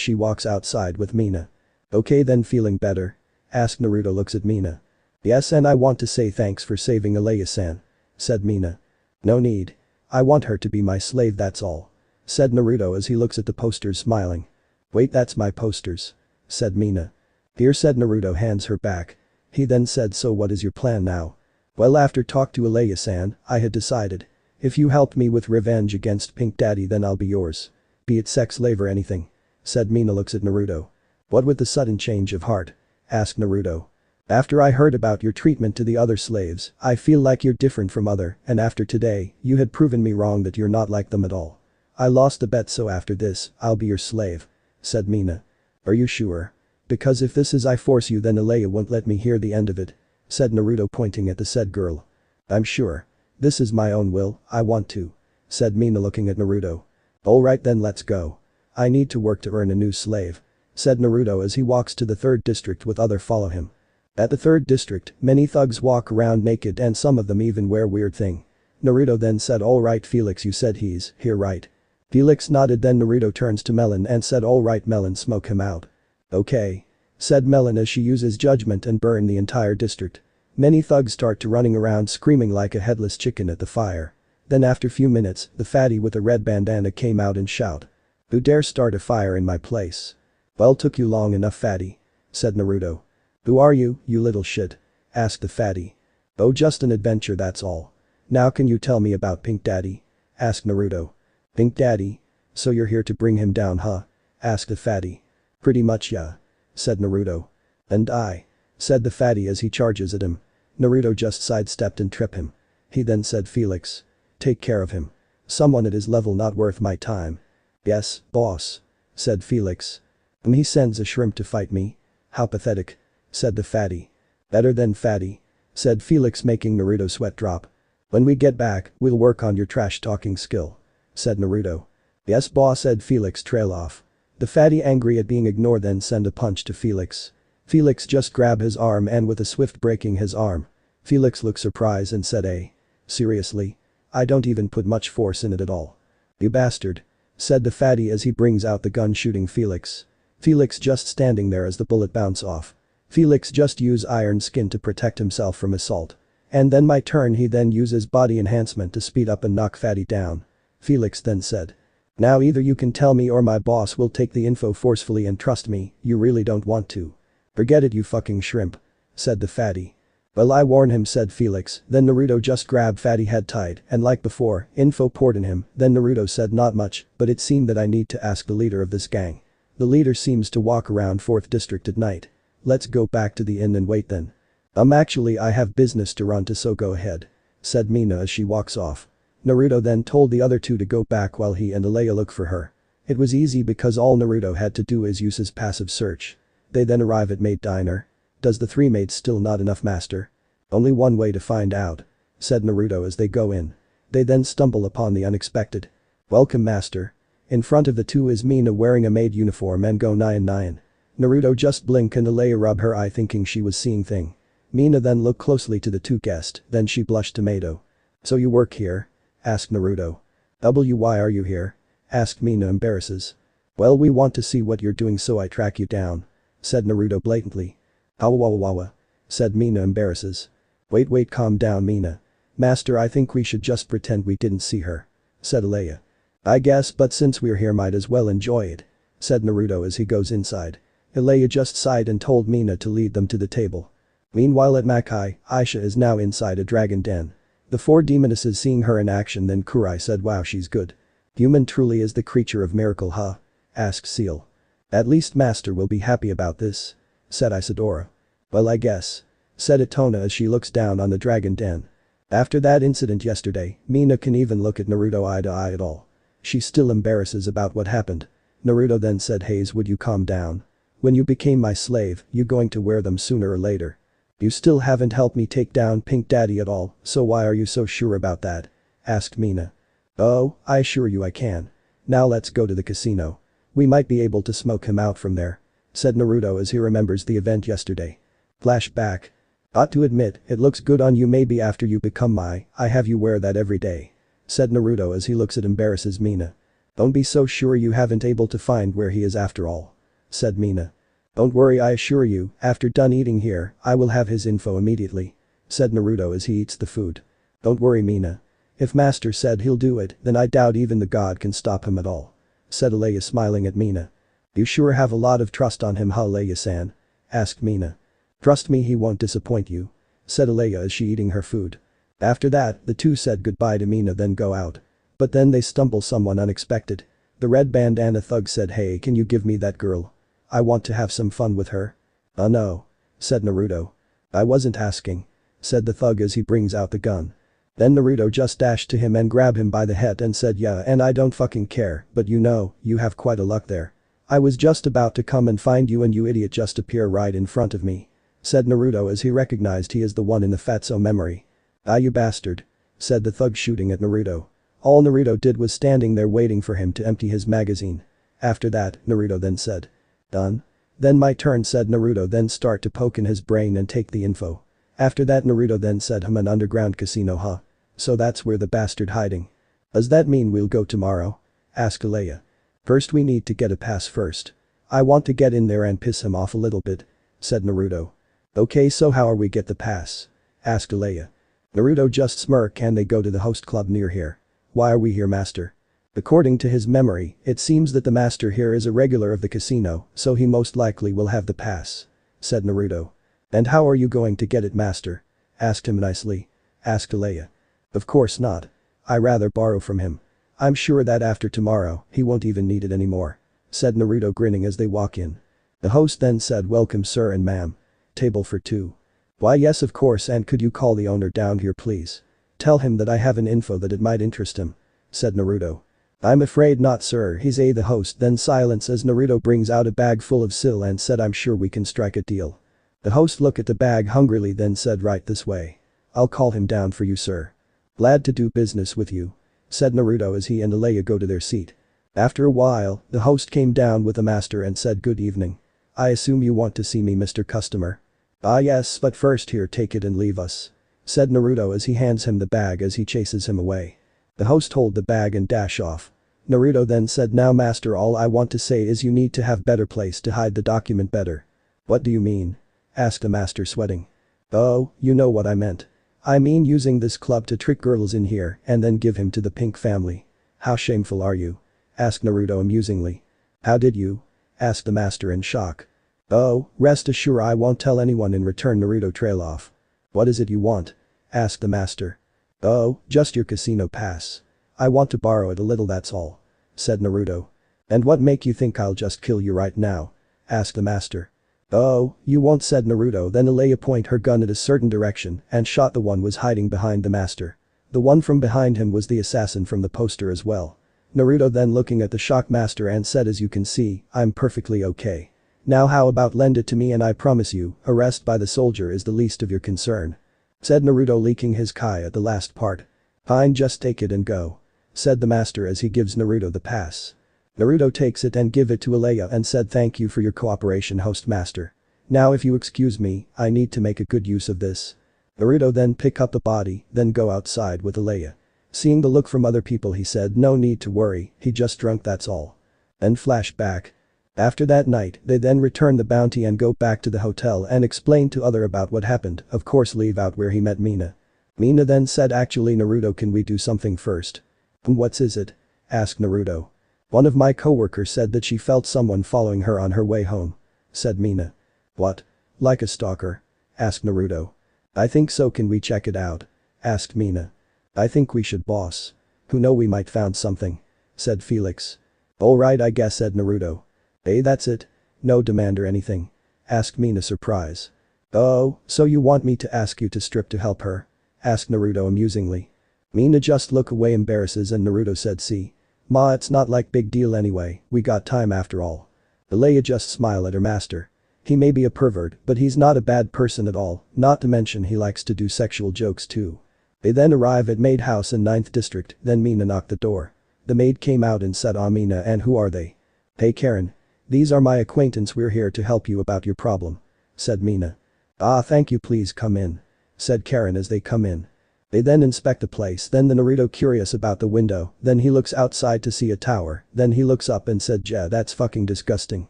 she walks outside with Mina. Okay then, feeling better? Asked Naruto, looks at Mina. Yes, and I want to say thanks for saving Aleya-san, said Mina. No need. I want her to be my slave, that's all, said Naruto as he looks at the posters, smiling. Wait, that's my posters, said Mina. Here, said Naruto, hands her back. He then said, so what is your plan now? Well, after talk to Aleya-san, I had decided. If you help me with revenge against Pink Daddy then I'll be yours. Be it sex, slave or anything, said Mina, looks at Naruto. What with the sudden change of heart? Asked Naruto. After I heard about your treatment to the other slaves, I feel like you're different from other, and after today, you had proven me wrong that you're not like them at all. I lost the bet, so after this, I'll be your slave, said Mina. Are you sure? Because if this is I force you then Aleya won't let me hear the end of it, said Naruto, pointing at the said girl. I'm sure. This is my own will, I want to. Said Mina looking at Naruto. Alright then let's go. I need to work to earn a new slave. Said Naruto as he walks to the 3rd district with other follow him. At the 3rd district, many thugs walk around naked and some of them even wear weird thing. Naruto then said alright Felix, you said he's here right? Felix nodded, then Naruto turns to Melon and said alright Melon, smoke him out. Okay. Said Melon as she uses judgment and burn the entire district. Many thugs start to running around screaming like a headless chicken at the fire. Then after few minutes, the fatty with a red bandana came out and shout. Who dare start a fire in my place? Well, took you long enough fatty. Said Naruto. Who are you, you little shit? Asked the fatty. Oh, just an adventure, that's all. Now can you tell me about Pink Daddy? Asked Naruto. Pink Daddy? So you're here to bring him down, huh? Asked the fatty. Pretty much yeah. Said Naruto. And I. Said the fatty as he charges at him. Naruto just sidestepped and tripped him. He then said Felix. Take care of him. Someone at his level not worth my time. Yes, boss. Said Felix. He sends a shrimp to fight me? How pathetic. Said the fatty. Better than fatty. Said Felix making Naruto sweat drop. When we get back, we'll work on your trash talking skill. Said Naruto. Yes boss, said Felix, trail off. The fatty angry at being ignored then send a punch to Felix. Felix just grab his arm and with a swift breaking his arm. Felix looked surprised and said seriously? I don't even put much force in it at all. You bastard. Said the fatty as he brings out the gun shooting Felix. Felix just standing there as the bullet bounce off. Felix just use iron skin to protect himself from assault. And then my turn, he then uses body enhancement to speed up and knock fatty down. Felix then said. Now either you can tell me or my boss will take the info forcefully, and trust me, you really don't want to. Forget it, you fucking shrimp. Said the fatty. Well, I warn him, said Felix. Then Naruto just grabbed fatty head tied and like before, info poured in him. Then Naruto said not much, but it seemed that I need to ask the leader of this gang. The leader seems to walk around 4th district at night. Let's go back to the inn and wait then. Actually I have business to run to, so go ahead. Said Mina as she walks off. Naruto then told the other two to go back while he and Alea look for her. It was easy because all Naruto had to do is use his passive search. They then arrive at Maid Diner. Does the 3 maids still not enough, master? Only one way to find out. Said Naruto as they go in. They then stumble upon the unexpected. Welcome, master. In front of the two is Mina wearing a maid uniform and go nyan. Naruto just blink and Alea rub her eye thinking she was seeing thing. Mina then looked closely to the two guests, then she blushed tomato. So you work here? Asked Naruto. Why are you here? Asked Mina embarrasses. Well, we want to see what you're doing so I track you down. Said Naruto blatantly. Awawawawa. Said Mina embarrasses. Wait, calm down, Mina. Master, I think we should just pretend we didn't see her. Said Alea. I guess, but since we're here might as well enjoy it. Said Naruto as he goes inside. Alea just sighed and told Mina to lead them to the table. Meanwhile at Makai, Aisha is now inside a dragon den. The 4 demonesses seeing her in action, then Kurai said wow, she's good. Human truly is the creature of miracle, huh? Asked Seal. At least master will be happy about this. Said Isadora. Well, I guess. Said Itona as she looks down on the dragon den. After that incident yesterday, Mina can even look at Naruto eye to eye at all. She still embarrasses about what happened. Naruto then said, Hayes, would you calm down? When you became my slave, you going to wear them sooner or later. You still haven't helped me take down Pink Daddy at all, so why are you so sure about that? Asked Mina. Oh, I assure you I can. Now let's go to the casino. We might be able to smoke him out from there. Said Naruto as he remembers the event yesterday. Flashback. Ought to admit, it looks good on you, maybe after you become I have you wear that every day. Said Naruto as he looks at embarrasses Mina. Don't be so sure you haven't able to find where he is after all. Said Mina. Don't worry, I assure you, after done eating here, I will have his info immediately. Said Naruto as he eats the food. Don't worry, Mina. If master said he'll do it, then I doubt even the god can stop him at all. Said Alea smiling at Mina. You sure have a lot of trust on him, huh, Alea-san? Asked Mina. Trust me, he won't disappoint you. Said Alea as she eating her food. After that, the two said goodbye to Mina then go out. But then they stumble someone unexpected. The red bandana thug said, hey, can you give me that girl? I want to have some fun with her. No. Said Naruto. I wasn't asking. Said the thug as he brings out the gun. Then Naruto just dashed to him and grabbed him by the head and said, yeah, and I don't fucking care, but you know, you have quite a luck there. I was just about to come and find you and you idiot just appear right in front of me. Said Naruto as he recognized he is the one in the fatso memory. Ah, you bastard. said the thug shooting at Naruto. All Naruto did was standing there waiting for him to empty his magazine. After that, Naruto then said. Done? Then my turn, said Naruto, then start to poke in his brain and take the info. After that Naruto then said, an underground casino, huh? So that's where the bastard hiding. Does that mean we'll go tomorrow? Asked Leia. First we need to get a pass first. I want to get in there and piss him off a little bit, said Naruto. Okay, so how are we get the pass? Asked Leia. Naruto just smirk and they go to the host club near here. Why are we here, master? According to his memory, it seems that the master here is a regular of the casino, so he most likely will have the pass, said Naruto. And how are you going to get it, master? Asked him nicely. Asked Leia. Of course not. I rather borrow from him. I'm sure that after tomorrow, he won't even need it anymore, said Naruto, grinning as they walk in. The host then said, welcome sir and ma'am. Table for two. Why yes of course, and could you call the owner down here please? Tell him that I have an info that it might interest him, said Naruto. I'm afraid not sir, he's the host then silence as Naruto brings out a bag full of sil and said, I'm sure we can strike a deal. The host looked at the bag hungrily then said, right this way. I'll call him down for you sir. Glad to do business with you, said Naruto as he and Leia go to their seat. After a while, the host came down with the master and said, good evening. I assume you want to see me, Mr. Customer. Ah yes, but first here, take it and leave us, said Naruto as he hands him the bag as he chases him away. The host hold the bag and dash off. Naruto then said, now master, all I want to say is you need to have better place to hide the document better. What do you mean? Asked the master, sweating. Oh, you know what I meant. I mean using this club to trick girls in here and then give him to the Pink family. How shameful are you? Asked Naruto amusingly. How did you? Asked the master in shock. Oh, rest assured I won't tell anyone in return, Naruto trail off. What is it you want? Asked the master. Oh, just your casino pass. I want to borrow it a little, that's all, said Naruto. And what make you think I'll just kill you right now? Asked the master. Oh, you won't, said Naruto. Then Leia point her gun at a certain direction and shot the one was hiding behind the master. The one from behind him was the assassin from the poster as well. Naruto then looking at the shock master and said, as you can see, I'm perfectly okay. Now how about lend it to me and I promise you, arrest by the soldier is the least of your concern, said Naruto, leaking his kai at the last part. Fine, just take it and go, said the master as he gives Naruto the pass. Naruto takes it and give it to Leia and said, thank you for your cooperation, host master. Now if you excuse me, I need to make a good use of this. Naruto then pick up the body, then go outside with Leia. Seeing the look from other people he said, no need to worry, he just drunk, that's all. Then flashback. After that night, they then return the bounty and go back to the hotel and explain to other about what happened, of course leave out where he met Mina. Mina then said, actually Naruto, can we do something first? What's is it? Asked Naruto. One of my coworkers said that she felt someone following her on her way home, said Mina. What? Like a stalker? Asked Naruto. I think so, can we check it out? Asked Mina. I think we should, boss. Who know, we might found something, said Felix. Alright I guess, said Naruto. Hey, that's it? No demand or anything? Asked Mina, surprise. Oh, so you want me to ask you to strip to help her? Asked Naruto amusingly. Mina just look away, embarrasses, and Naruto said, see. Ma, it's not like big deal anyway, we got time after all. Leia just smile at her master. He may be a pervert, but he's not a bad person at all, not to mention he likes to do sexual jokes too. They then arrive at maid house in 9th district, then Mina knocked the door. The maid came out and said, Mina, and who are they? Hey Karen. These are my acquaintance, we're here to help you about your problem, said Mina. Ah, thank you, please come in, said Karen as they come in. They then inspect the place, then the Naruto curious about the window, then he looks outside to see a tower, then he looks up and said, yeah, that's fucking disgusting.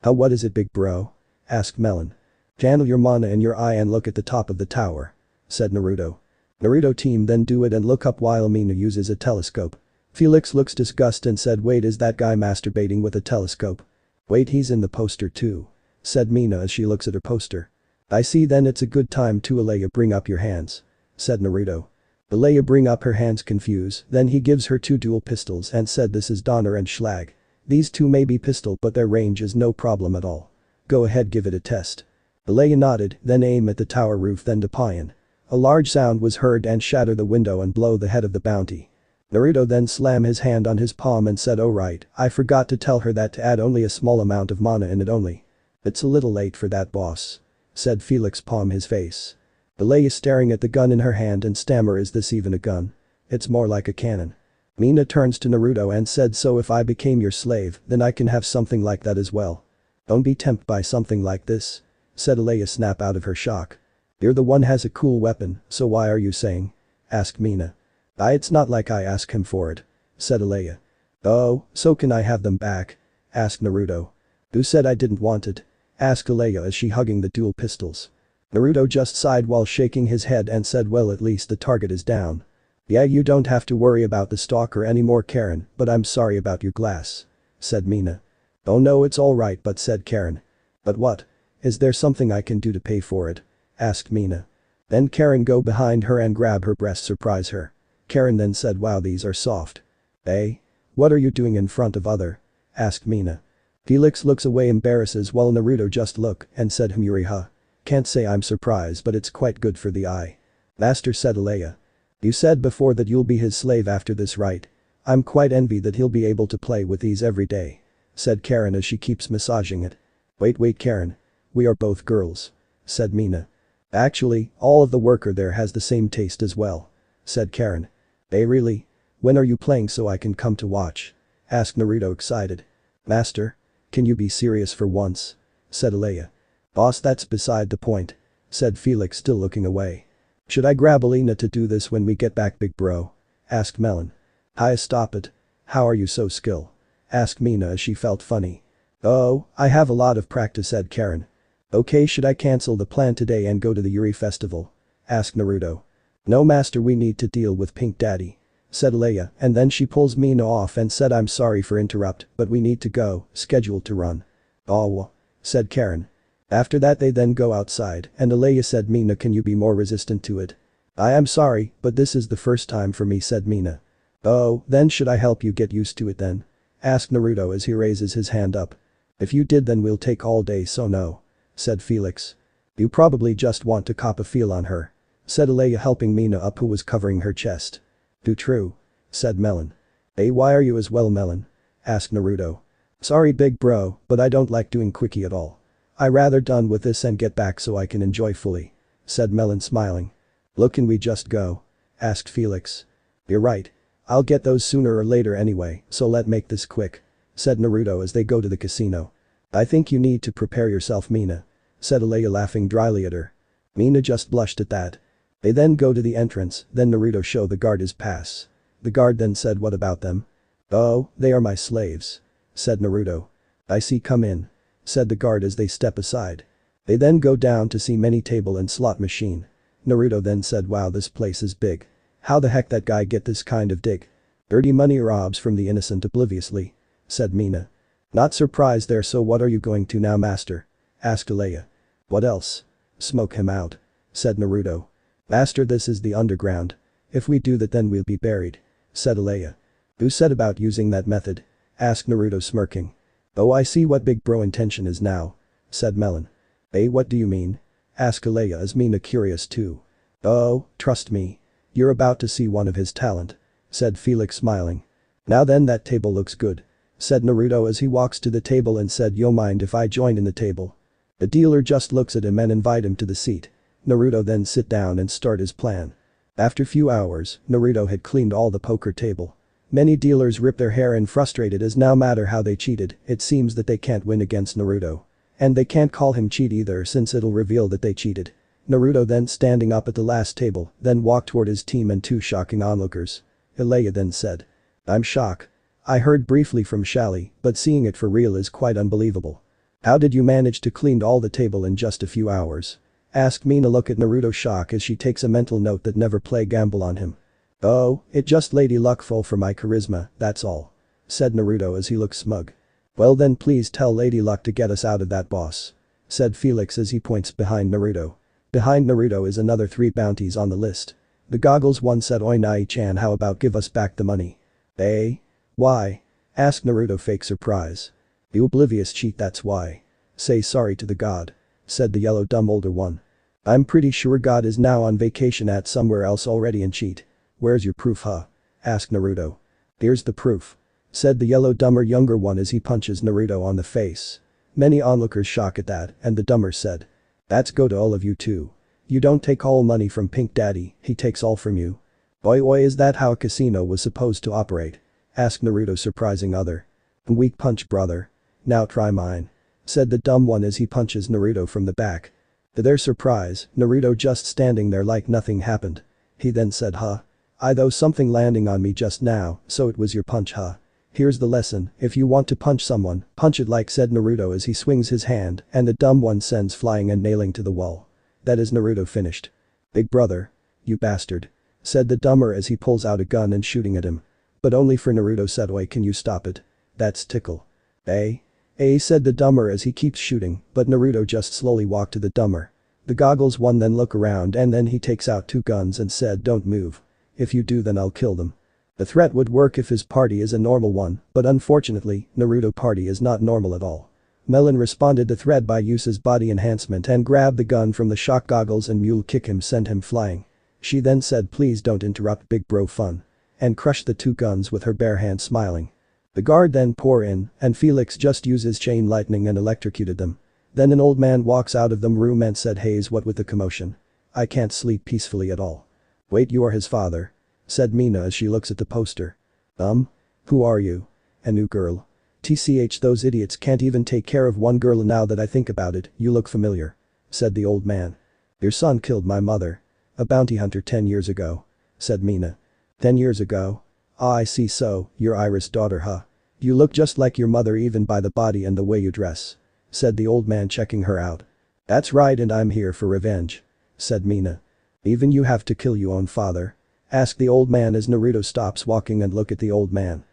How, what is it, big bro? Asked Melon. Channel your mana in your eye and look at the top of the tower, said Naruto. Naruto team then do it and look up while Mina uses a telescope. Felix looks disgusted and said, wait, is that guy masturbating with a telescope? Wait, he's in the poster too, said Mina as she looks at her poster. I see, then it's a good time to Leia, bring up your hands, said Naruto. Leia bring up her hands confused, then he gives her 2 dual pistols and said, this is Donner and Schlag. These 2 may be pistol but their range is no problem at all. Go ahead, give it a test. Leia nodded, then aim at the tower roof, then deploy. A large sound was heard and shatter the window and blow the head of the bounty. Naruto then slam his hand on his palm and said, oh right, I forgot to tell her that to add only a small amount of mana in it only. It's a little late for that, boss, said Felix, palm his face. Leia staring at the gun in her hand and stammer, is this even a gun? It's more like a cannon. Mina turns to Naruto and said, so if I became your slave, then I can have something like that as well. Don't be tempted by something like this. Said Alea snap out of her shock. You're the one has a cool weapon, so why are you saying? Asked Mina. It's not like I asked him for it. Said Alea. Oh, so can I have them back? Asked Naruto. Who said I didn't want it? Asked Alea as she hugging the dual pistols. Naruto just sighed while shaking his head and said, well, at least the target is down. Yeah, you don't have to worry about the stalker anymore, Karen, but I'm sorry about your glass. Said Mina. Oh no, it's alright, but said Karen. But what? Is there something I can do to pay for it? Asked Mina. Then Karen go behind her and grab her breast, surprise her. Karen then said, wow, these are soft. Hey? What are you doing in front of other? Asked Mina. Felix looks away embarrasses while Naruto just look and said, Yuriha. Can't say I'm surprised, but it's quite good for the eye. Master, said Alea. You said before that you'll be his slave after this, right? I'm quite envy that he'll be able to play with these every day. Said Karen as she keeps massaging it. Wait Karen. We are both girls. Said Mina. Actually, all of the worker there has the same taste as well. Said Karen. Hey, really? When are you playing so I can come to watch? Asked Naruto excited. Master? Can you be serious for once? Said Alea. Boss, that's beside the point. Said Felix, still looking away. Should I grab Alina to do this when we get back, big bro? Asked Melon. Hi, stop it. How are you so skilled? Asked Mina as she felt funny. Oh, I have a lot of practice, said Karen. Okay, should I cancel the plan today and go to the Yuri festival? Asked Naruto. No, master, we need to deal with Pink Daddy. Said Alea, and then she pulls Mina off and said, I'm sorry for interrupt, but we need to go, scheduled to run. Oh, said Karen. After that they then go outside and Alea said, Mina, can you be more resistant to it? I am sorry, but this is the first time for me, said Mina. Oh, then should I help you get used to it then? Asked Naruto as he raises his hand up. If you did then we'll take all day, so no. Said Felix. You probably just want to cop a feel on her. Said Alea, helping Mina up, who was covering her chest. Too true. Said Melon. Hey, why are you as well, Melon? Asked Naruto. Sorry big bro, but I don't like doing quickie at all. I rather done with this and get back so I can enjoy fully. Said Melon smiling. Look, can we just go? Asked Felix. You're right. I'll get those sooner or later anyway, so let's make this quick. Said Naruto as they go to the casino. I think you need to prepare yourself, Mina. Said Alea, laughing dryly at her. Mina just blushed at that. They then go to the entrance, then Naruto show the guard his pass. The guard then said, what about them? Oh, they are my slaves. Said Naruto. I see, come in. Said the guard as they step aside. They then go down to see many table and slot machine. Naruto then said, wow, this place is big. How the heck that guy get this kind of dig? Dirty money robs from the innocent obliviously. Said Mina. Not surprised there, so what are you going to now, master? Asked Alea. What else? Smoke him out. Said Naruto. Master, this is the underground. If we do that then we'll be buried. Said Alea. Who said about using that method? Asked Naruto, smirking. Oh, I see what big bro intention is now. Said Melon. Hey, what do you mean? Asked Alea as Mina curious too. Oh, trust me. You're about to see one of his talent. Said Felix smiling. Now then, that table looks good. Said Naruto as he walks to the table and said, yo, mind if I join in the table? The dealer just looks at him and invite him to the seat. Naruto then sit down and start his plan. After few hours, Naruto had cleaned all the poker table. Many dealers rip their hair and frustrated as no matter how they cheated, it seems that they can't win against Naruto. And they can't call him cheat either since it'll reveal that they cheated. Naruto then standing up at the last table, then walked toward his team and two shocking onlookers. Alea then said. I'm shocked. I heard briefly from Shally, but seeing it for real is quite unbelievable. How did you manage to clean all the table in just a few hours? Asked Mina, look at Naruto shock as she takes a mental note that never play gamble on him. Oh, it just lady luck full for my charisma, that's all. Said Naruto as he looks smug. Well then please tell Lady Luck to get us out of that, boss. Said Felix as he points behind Naruto. Behind Naruto is another 3 bounties on the list. The goggles one said, oi Nai-chan, how about give us back the money? Eh? Why? Asked Naruto, fake surprise. You oblivious cheat, that's why. Say sorry to the god. Said the yellow dumb older one. I'm pretty sure God is now on vacation at somewhere else already and cheat. Where's your proof, huh? Asked Naruto. Here's the proof. Said the yellow dumber younger one as he punches Naruto on the face. Many onlookers shock at that and the dumber said. That's go to all of you too. You don't take all money from Pink Daddy, he takes all from you. Oi, is that how a casino was supposed to operate? Asked Naruto, surprising other. Weak punch, brother. Now try mine. Said the dumb one as he punches Naruto from the back. To their surprise, Naruto just standing there like nothing happened. He then said, huh? I though something landing on me just now, so it was your punch, huh? Here's the lesson, if you want to punch someone, punch it like, said Naruto as he swings his hand and the dumb one sends flying and nailing to the wall. That is Naruto finished. Big brother. You bastard. Said the dumber as he pulls out a gun and shooting at him. But only for Naruto, said, wait, can you stop it? That's tickle. Said the dumber as he keeps shooting, but Naruto just slowly walked to the dumber. The goggles one then look around and then he takes out two guns and said, don't move. If you do then I'll kill them. The threat would work if his party is a normal one, but unfortunately, Naruto party is not normal at all. Melon responded to threat by use his body enhancement and grabbed the gun from the shock goggles and mule kick him, sent him flying. She then said, please don't interrupt big bro fun. And crushed the two guns with her bare hand, smiling. The guard then pour in and Felix just uses chain lightning and electrocuted them. Then an old man walks out of the room and said, Hayes, what with the commotion? I can't sleep peacefully at all. Wait, you are his father? Said Mina as she looks at the poster. Who are you? A new girl. TCH, those idiots can't even take care of one girl. Now that I think about it, you look familiar. Said the old man. Your son killed my mother. A bounty hunter 10 years ago. Said Mina. 10 years ago? Ah, I see, so, you're Iris' daughter, huh? You look just like your mother even by the body and the way you dress. Said the old man, checking her out. That's right, and I'm here for revenge. Said Mina. Even you have to kill your own father? Asked the old man as Naruto stops walking and look at the old man.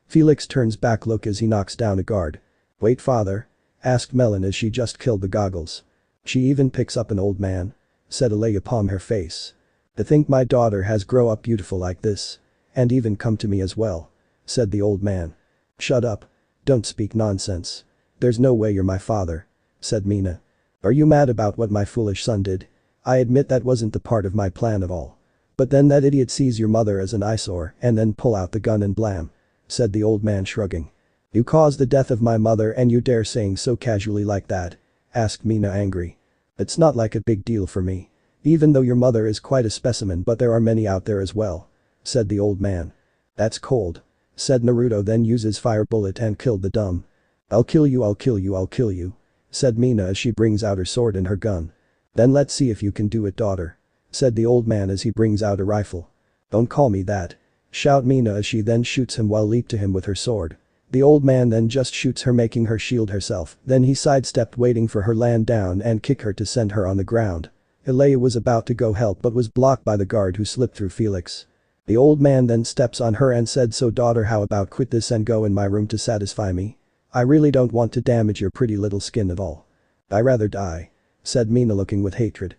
Felix turns back look as he knocks down a guard. Wait, father? Asked Melon as she just killed the goggles. She even picks up an old man. Said Alea, palm her face. To think my daughter has grow up beautiful like this. And even come to me as well. Said the old man. Shut up. Don't speak nonsense. There's no way you're my father. Said Mina. Are you mad about what my foolish son did? I admit that wasn't the part of my plan at all. But then that idiot sees your mother as an eyesore and then pull out the gun and blam. Said the old man, shrugging. You caused the death of my mother and you dare saying so casually like that? Asked Mina, angry. It's not like a big deal for me. Even though your mother is quite a specimen, but there are many out there as well. Said the old man. That's cold. Said Naruto, then uses fire bullet and killed the dumb. I'll kill you, I'll kill you, I'll kill you. Said Mina as she brings out her sword and her gun. Then let's see if you can do it, daughter. Said the old man as he brings out a rifle. Don't call me that. Shout Mina as she then shoots him while leap to him with her sword. The old man then just shoots her, making her shield herself, then he sidestepped waiting for her land down and kick her to send her on the ground. Alea was about to go help but was blocked by the guard who slipped through Felix. The old man then steps on her and said, so daughter, how about quit this and go in my room to satisfy me? I really don't want to damage your pretty little skin at all. I rather die. Said Mina, looking with hatred.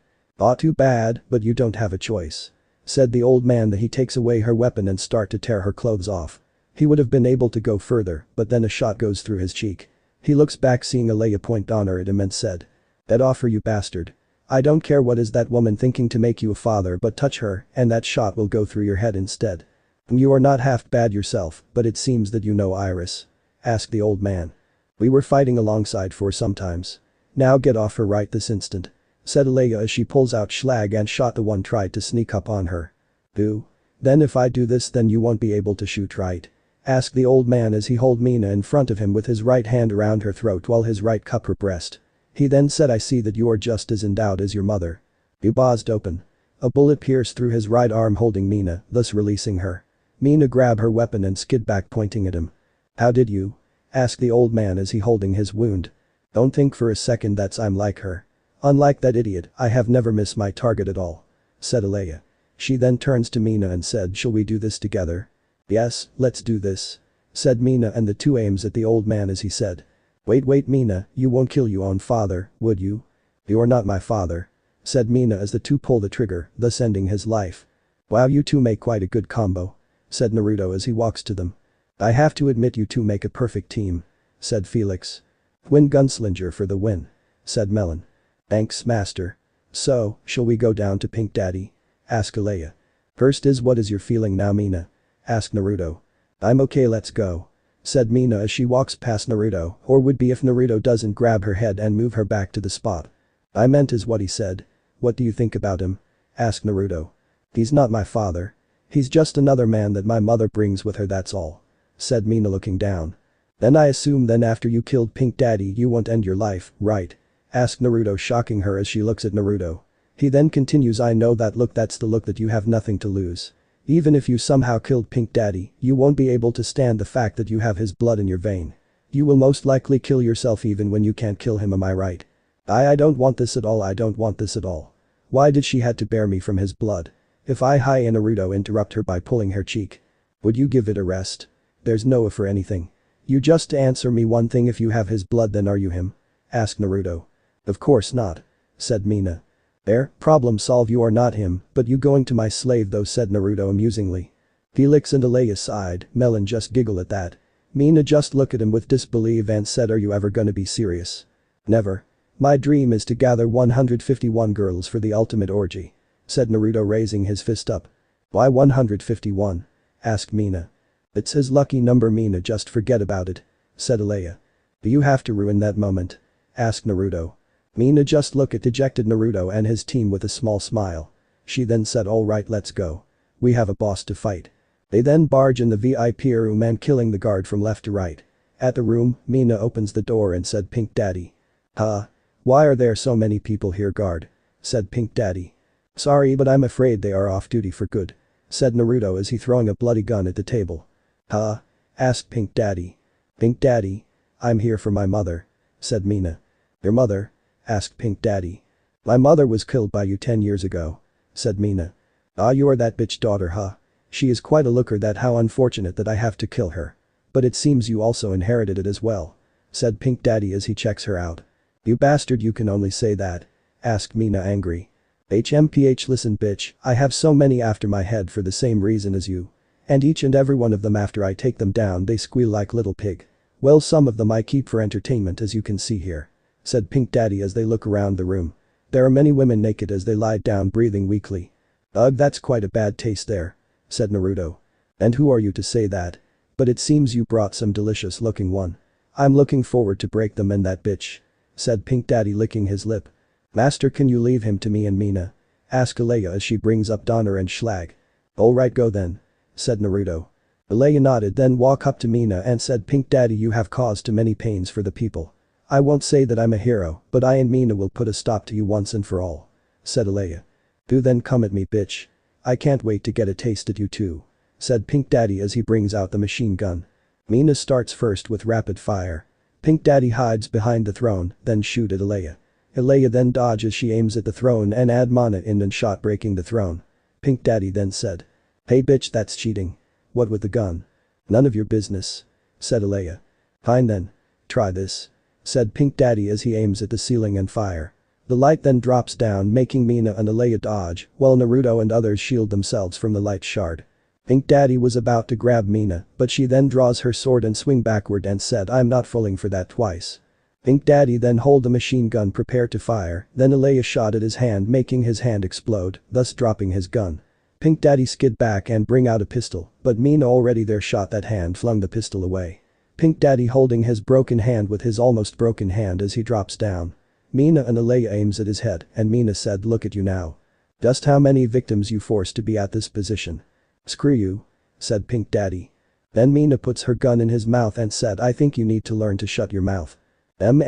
Too bad, but you don't have a choice. Said the old man that he takes away her weapon and start to tear her clothes off. He would have been able to go further, but then a shot goes through his cheek. He looks back seeing Alea point honor at him and said. That offer, you bastard. I don't care what is that woman thinking to make you a father, but touch her and that shot will go through your head instead. You are not half bad yourself, but it seems that you know Iris. Asked the old man. We were fighting alongside for some times. Now get off her right this instant. Said Alea as she pulls out Schlag and shot the one tried to sneak up on her. Then if I do this then you won't be able to shoot, right? Asked the old man as he hold Mina in front of him with his right hand around her throat while his right cup her breast. He then said, I see that you are just as endowed as your mother. You buzzed open. A bullet pierced through his right arm holding Mina, thus releasing her. Mina grabbed her weapon and skid back pointing at him. How did you? Asked the old man as he holding his wound. Don't think for a second that's I'm like her. Unlike that idiot, I have never missed my target at all. Said Alea. She then turns to Mina and said, shall we do this together? Yes, let's do this. Said Mina and the two aims at the old man as he said. Wait Mina, you won't kill your own father, would you? You're not my father. Said Mina as the two pull the trigger, thus ending his life. Wow, you two make quite a good combo. Said Naruto as he walks to them. I have to admit you two make a perfect team. Said Felix. Win Gunslinger for the win. Said Melon. Thanks, master. So, shall we go down to Pink Daddy? Asked Alea. First is what is your feeling now, Mina? Asked Naruto. I'm okay, let's go. Said Mina as she walks past Naruto, or would be if Naruto doesn't grab her head and move her back to the spot. I meant is what he said. What do you think about him? Asked Naruto. He's not my father. He's just another man that my mother brings with her, that's all," said Mina looking down. "Then I assume then after you killed Pink Daddy you won't end your life, right?" asked Naruto, shocking her as she looks at Naruto. He then continues, "I know that look, that's the look that you have nothing to lose. Even if you somehow killed Pink Daddy, you won't be able to stand the fact that you have his blood in your vein. You will most likely kill yourself even when you can't kill him, am I right?" I don't want this at all, I don't want this at all. Why did she had to bear me from his blood? If I hi and Naruto interrupt her by pulling her cheek. Would you give it a rest? There's no if for anything. You just answer me one thing, if you have his blood then are you him? Asked Naruto. Of course not. Said Mina. There, problem solve, you are not him, but you going to my slave though, said Naruto amusingly. Felix and Alea sighed, Melon just giggle at that. Mina just look at him with disbelief and said, are you ever gonna be serious? Never. My dream is to gather 151 girls for the ultimate orgy. Said Naruto raising his fist up. Why 151? Asked Mina. It's his lucky number, Mina, just forget about it. Said Alea. Do you have to ruin that moment? Asked Naruto. Mina just looked at dejected Naruto and his team with a small smile. She then said, alright, let's go. We have a boss to fight. They then barge in the VIP room and killing the guard from left to right. At the room, Mina opens the door and said, Pink Daddy. Huh? Why are there so many people here, guard? Said Pink Daddy. Sorry, but I'm afraid they are off duty for good. Said Naruto as he throwing a bloody gun at the table. Huh? Asked Pink Daddy. Pink Daddy? I'm here for my mother. Said Mina. Your mother? Asked Pink Daddy. My mother was killed by you 10 years ago. Said Mina. Ah, you are that bitch daughter, huh? She is quite a looker, that how unfortunate that I have to kill her. But it seems you also inherited it as well. Said Pink Daddy as he checks her out. You bastard, you can only say that. Asked Mina angry. HMPH, listen bitch, I have so many after my head for the same reason as you. And each and every one of them after I take them down they squeal like little pig. Well, some of them I keep for entertainment, as you can see here. Said Pink Daddy as they look around the room. There are many women naked as they lie down breathing weakly. Ugh, that's quite a bad taste there. Said Naruto. And who are you to say that? But it seems you brought some delicious looking one. I'm looking forward to break them and that bitch. Said Pink Daddy licking his lip. Master, can you leave him to me and Mina? Asked Alea as she brings up Donner and Schlag. Alright, go then. Said Naruto. Alea nodded, then walk up to Mina and said, Pink Daddy, you have caused too many pains for the people. I won't say that I'm a hero, but I and Mina will put a stop to you once and for all. Said Alea. Do then come at me, bitch. I can't wait to get a taste at you too. Said Pink Daddy as he brings out the machine gun. Mina starts first with rapid fire. Pink Daddy hides behind the throne, then shoot at Alea. Alea then dodges, she aims at the throne and add mana in and shot breaking the throne. Pink Daddy then said. Hey bitch, that's cheating. What with the gun? None of your business. Said Alea. Fine then. Try this. Said Pink Daddy as he aims at the ceiling and fire. The light then drops down, making Mina and Alea dodge, while Naruto and others shield themselves from the light shard. Pink Daddy was about to grab Mina, but she then draws her sword and swing backward and said, I'm not falling for that twice. Pink Daddy then hold the machine gun prepared to fire, then Alea shot at his hand, making his hand explode, thus dropping his gun. Pink Daddy skid back and bring out a pistol, but Mina already there shot that hand, flung the pistol away. Pink Daddy holding his broken hand with his almost broken hand as he drops down. Mina and Alea aims at his head and Mina said, look at you now. Just how many victims you forced to be at this position. Screw you. Said Pink Daddy. Then Mina puts her gun in his mouth and said, I think you need to learn to shut your mouth. Said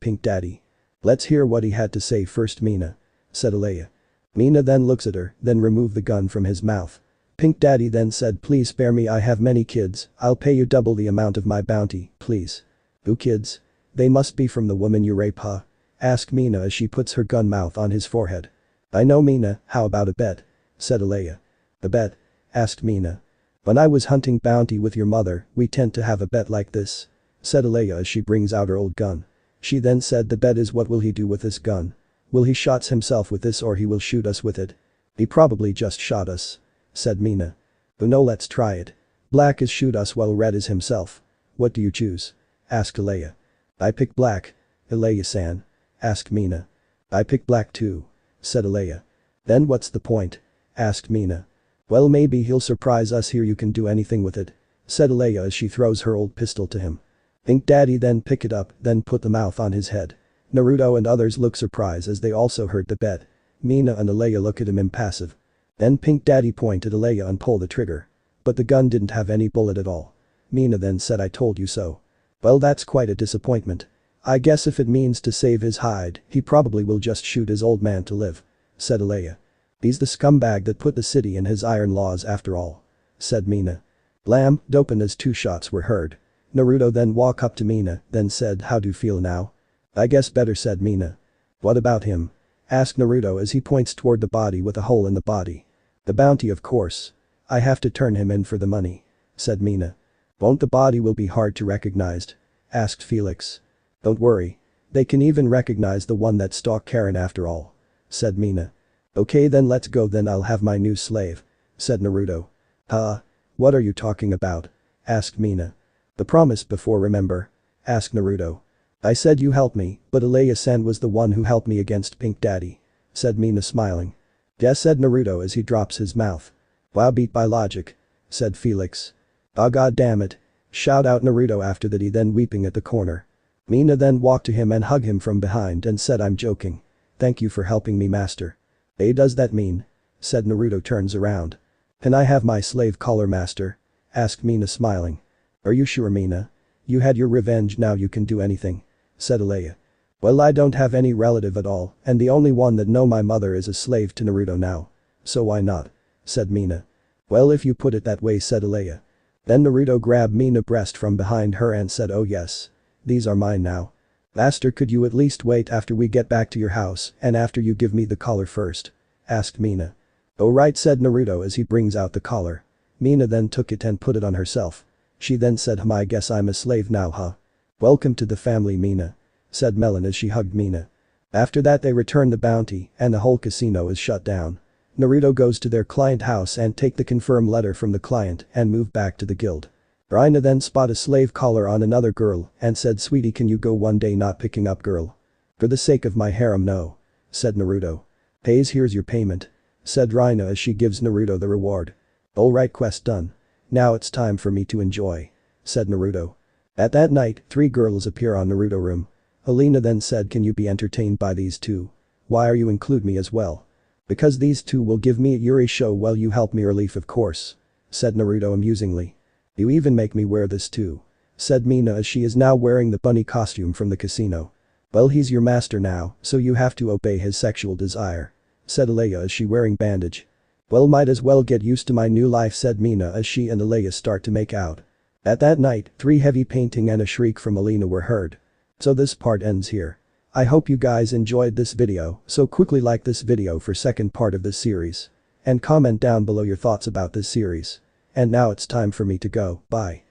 Pink Daddy. Let's hear what he had to say first, Mina. Said Alea. Mina then looks at her, then remove the gun from his mouth. Pink Daddy then said, please spare me, I have many kids, I'll pay you double the amount of my bounty, please. Who kids? They must be from the woman you rape, huh? Asked Mina as she puts her gun mouth on his forehead. I know, Mina, how about a bet? Said Alea. A bet? Asked Mina. When I was hunting bounty with your mother, we tend to have a bet like this. Said Alea as she brings out her old gun. She then said, the bet is what will he do with this gun? Will he shots himself with this or he will shoot us with it? He probably just shot us. Said Mina. Oh no, let's try it. Black is shoot us while red is himself. What do you choose? Asked Alea. I pick black. Alea-san. Asked Mina. I pick black too. Said Alea. Then what's the point? Asked Mina. Well, maybe he'll surprise us here, you can do anything with it. Said Alea as she throws her old pistol to him. Pink Daddy then pick it up, then put the mouth on his head. Naruto and others look surprised as they also heard the bet. Mina and Alea look at him impassive. Then Pink Daddy point at Alea and pull the trigger. But the gun didn't have any bullet at all. Mina then said, "I told you so." Well, that's quite a disappointment. I guess if it means to save his hide, he probably will just shoot his old man to live, said Alea. He's the scumbag that put the city in his iron laws after all, said Mina. Blam, dopen as 2 shots were heard. Naruto then walked up to Mina, then said, "How do you feel now?" "I guess better," said Mina. "What about him?" asked Naruto as he points toward the body with a hole in the body. "The bounty, of course. I have to turn him in for the money," said Mina. "Won't the body will be hard to recognize?" asked Felix. "Don't worry. They can even recognize the one that stalked Karen after all," said Mina. "Okay, then let's go, then I'll have my new slave," said Naruto. "Huh? What are you talking about?" asked Mina. "The promise before, remember?" asked Naruto. "I said you help me, but Alea-san was the one who helped me against Pink Daddy," said Mina smiling. "Yes," said Naruto as he drops his mouth. "Wow, beat by logic," said Felix. "Ah, god damn it," shout out Naruto after that, he then weeping at the corner. Mina then walked to him and hugged him from behind and said, "I'm joking. Thank you for helping me, master." "Eh, does that mean?" said Naruto turns around. "Can I have my slave collar, master?" asked Mina smiling. "Are you sure, Mina? You had your revenge, now you can do anything," said Alea. "Well, I don't have any relative at all, and the only one that know my mother is a slave to Naruto now. So why not?" said Mina. "Well, if you put it that way," said Alea. Then Naruto grabbed Mina's breast from behind her and said, "Oh yes. These are mine now. Master, could you at least wait after we get back to your house and after you give me the collar first?" asked Mina. "Oh right," said Naruto as he brings out the collar. Mina then took it and put it on herself. She then said, "I guess I'm a slave now, huh? Welcome to the family, Mina," said Melon as she hugged Mina. After that they return the bounty and the whole casino is shut down. Naruto goes to their client house and take the confirm letter from the client and move back to the guild. Raina then spot a slave collar on another girl and said, "Sweetie, can you go one day not picking up girl?" "For the sake of my harem, no," said Naruto. "Pays, here's your payment," said Raina as she gives Naruto the reward. "Alright, quest done. Now it's time for me to enjoy," said Naruto. At that night, 3 girls appear on Naruto room. Alina then said, "Can you be entertained by these 2? Why are you include me as well?" "Because these 2 will give me a Yuri show while you help me relief, of course," said Naruto amusingly. "You even make me wear this too," said Mina as she is now wearing the bunny costume from the casino. "Well, he's your master now, so you have to obey his sexual desire," said Alea as she wearing bandage. "Well, might as well get used to my new life," said Mina as she and Alea start to make out. At that night, 3 heavy painting and a shriek from Alina were heard. So this part ends here. I hope you guys enjoyed this video, so quickly like this video for second part of this series. And comment down below your thoughts about this series. And now it's time for me to go, bye.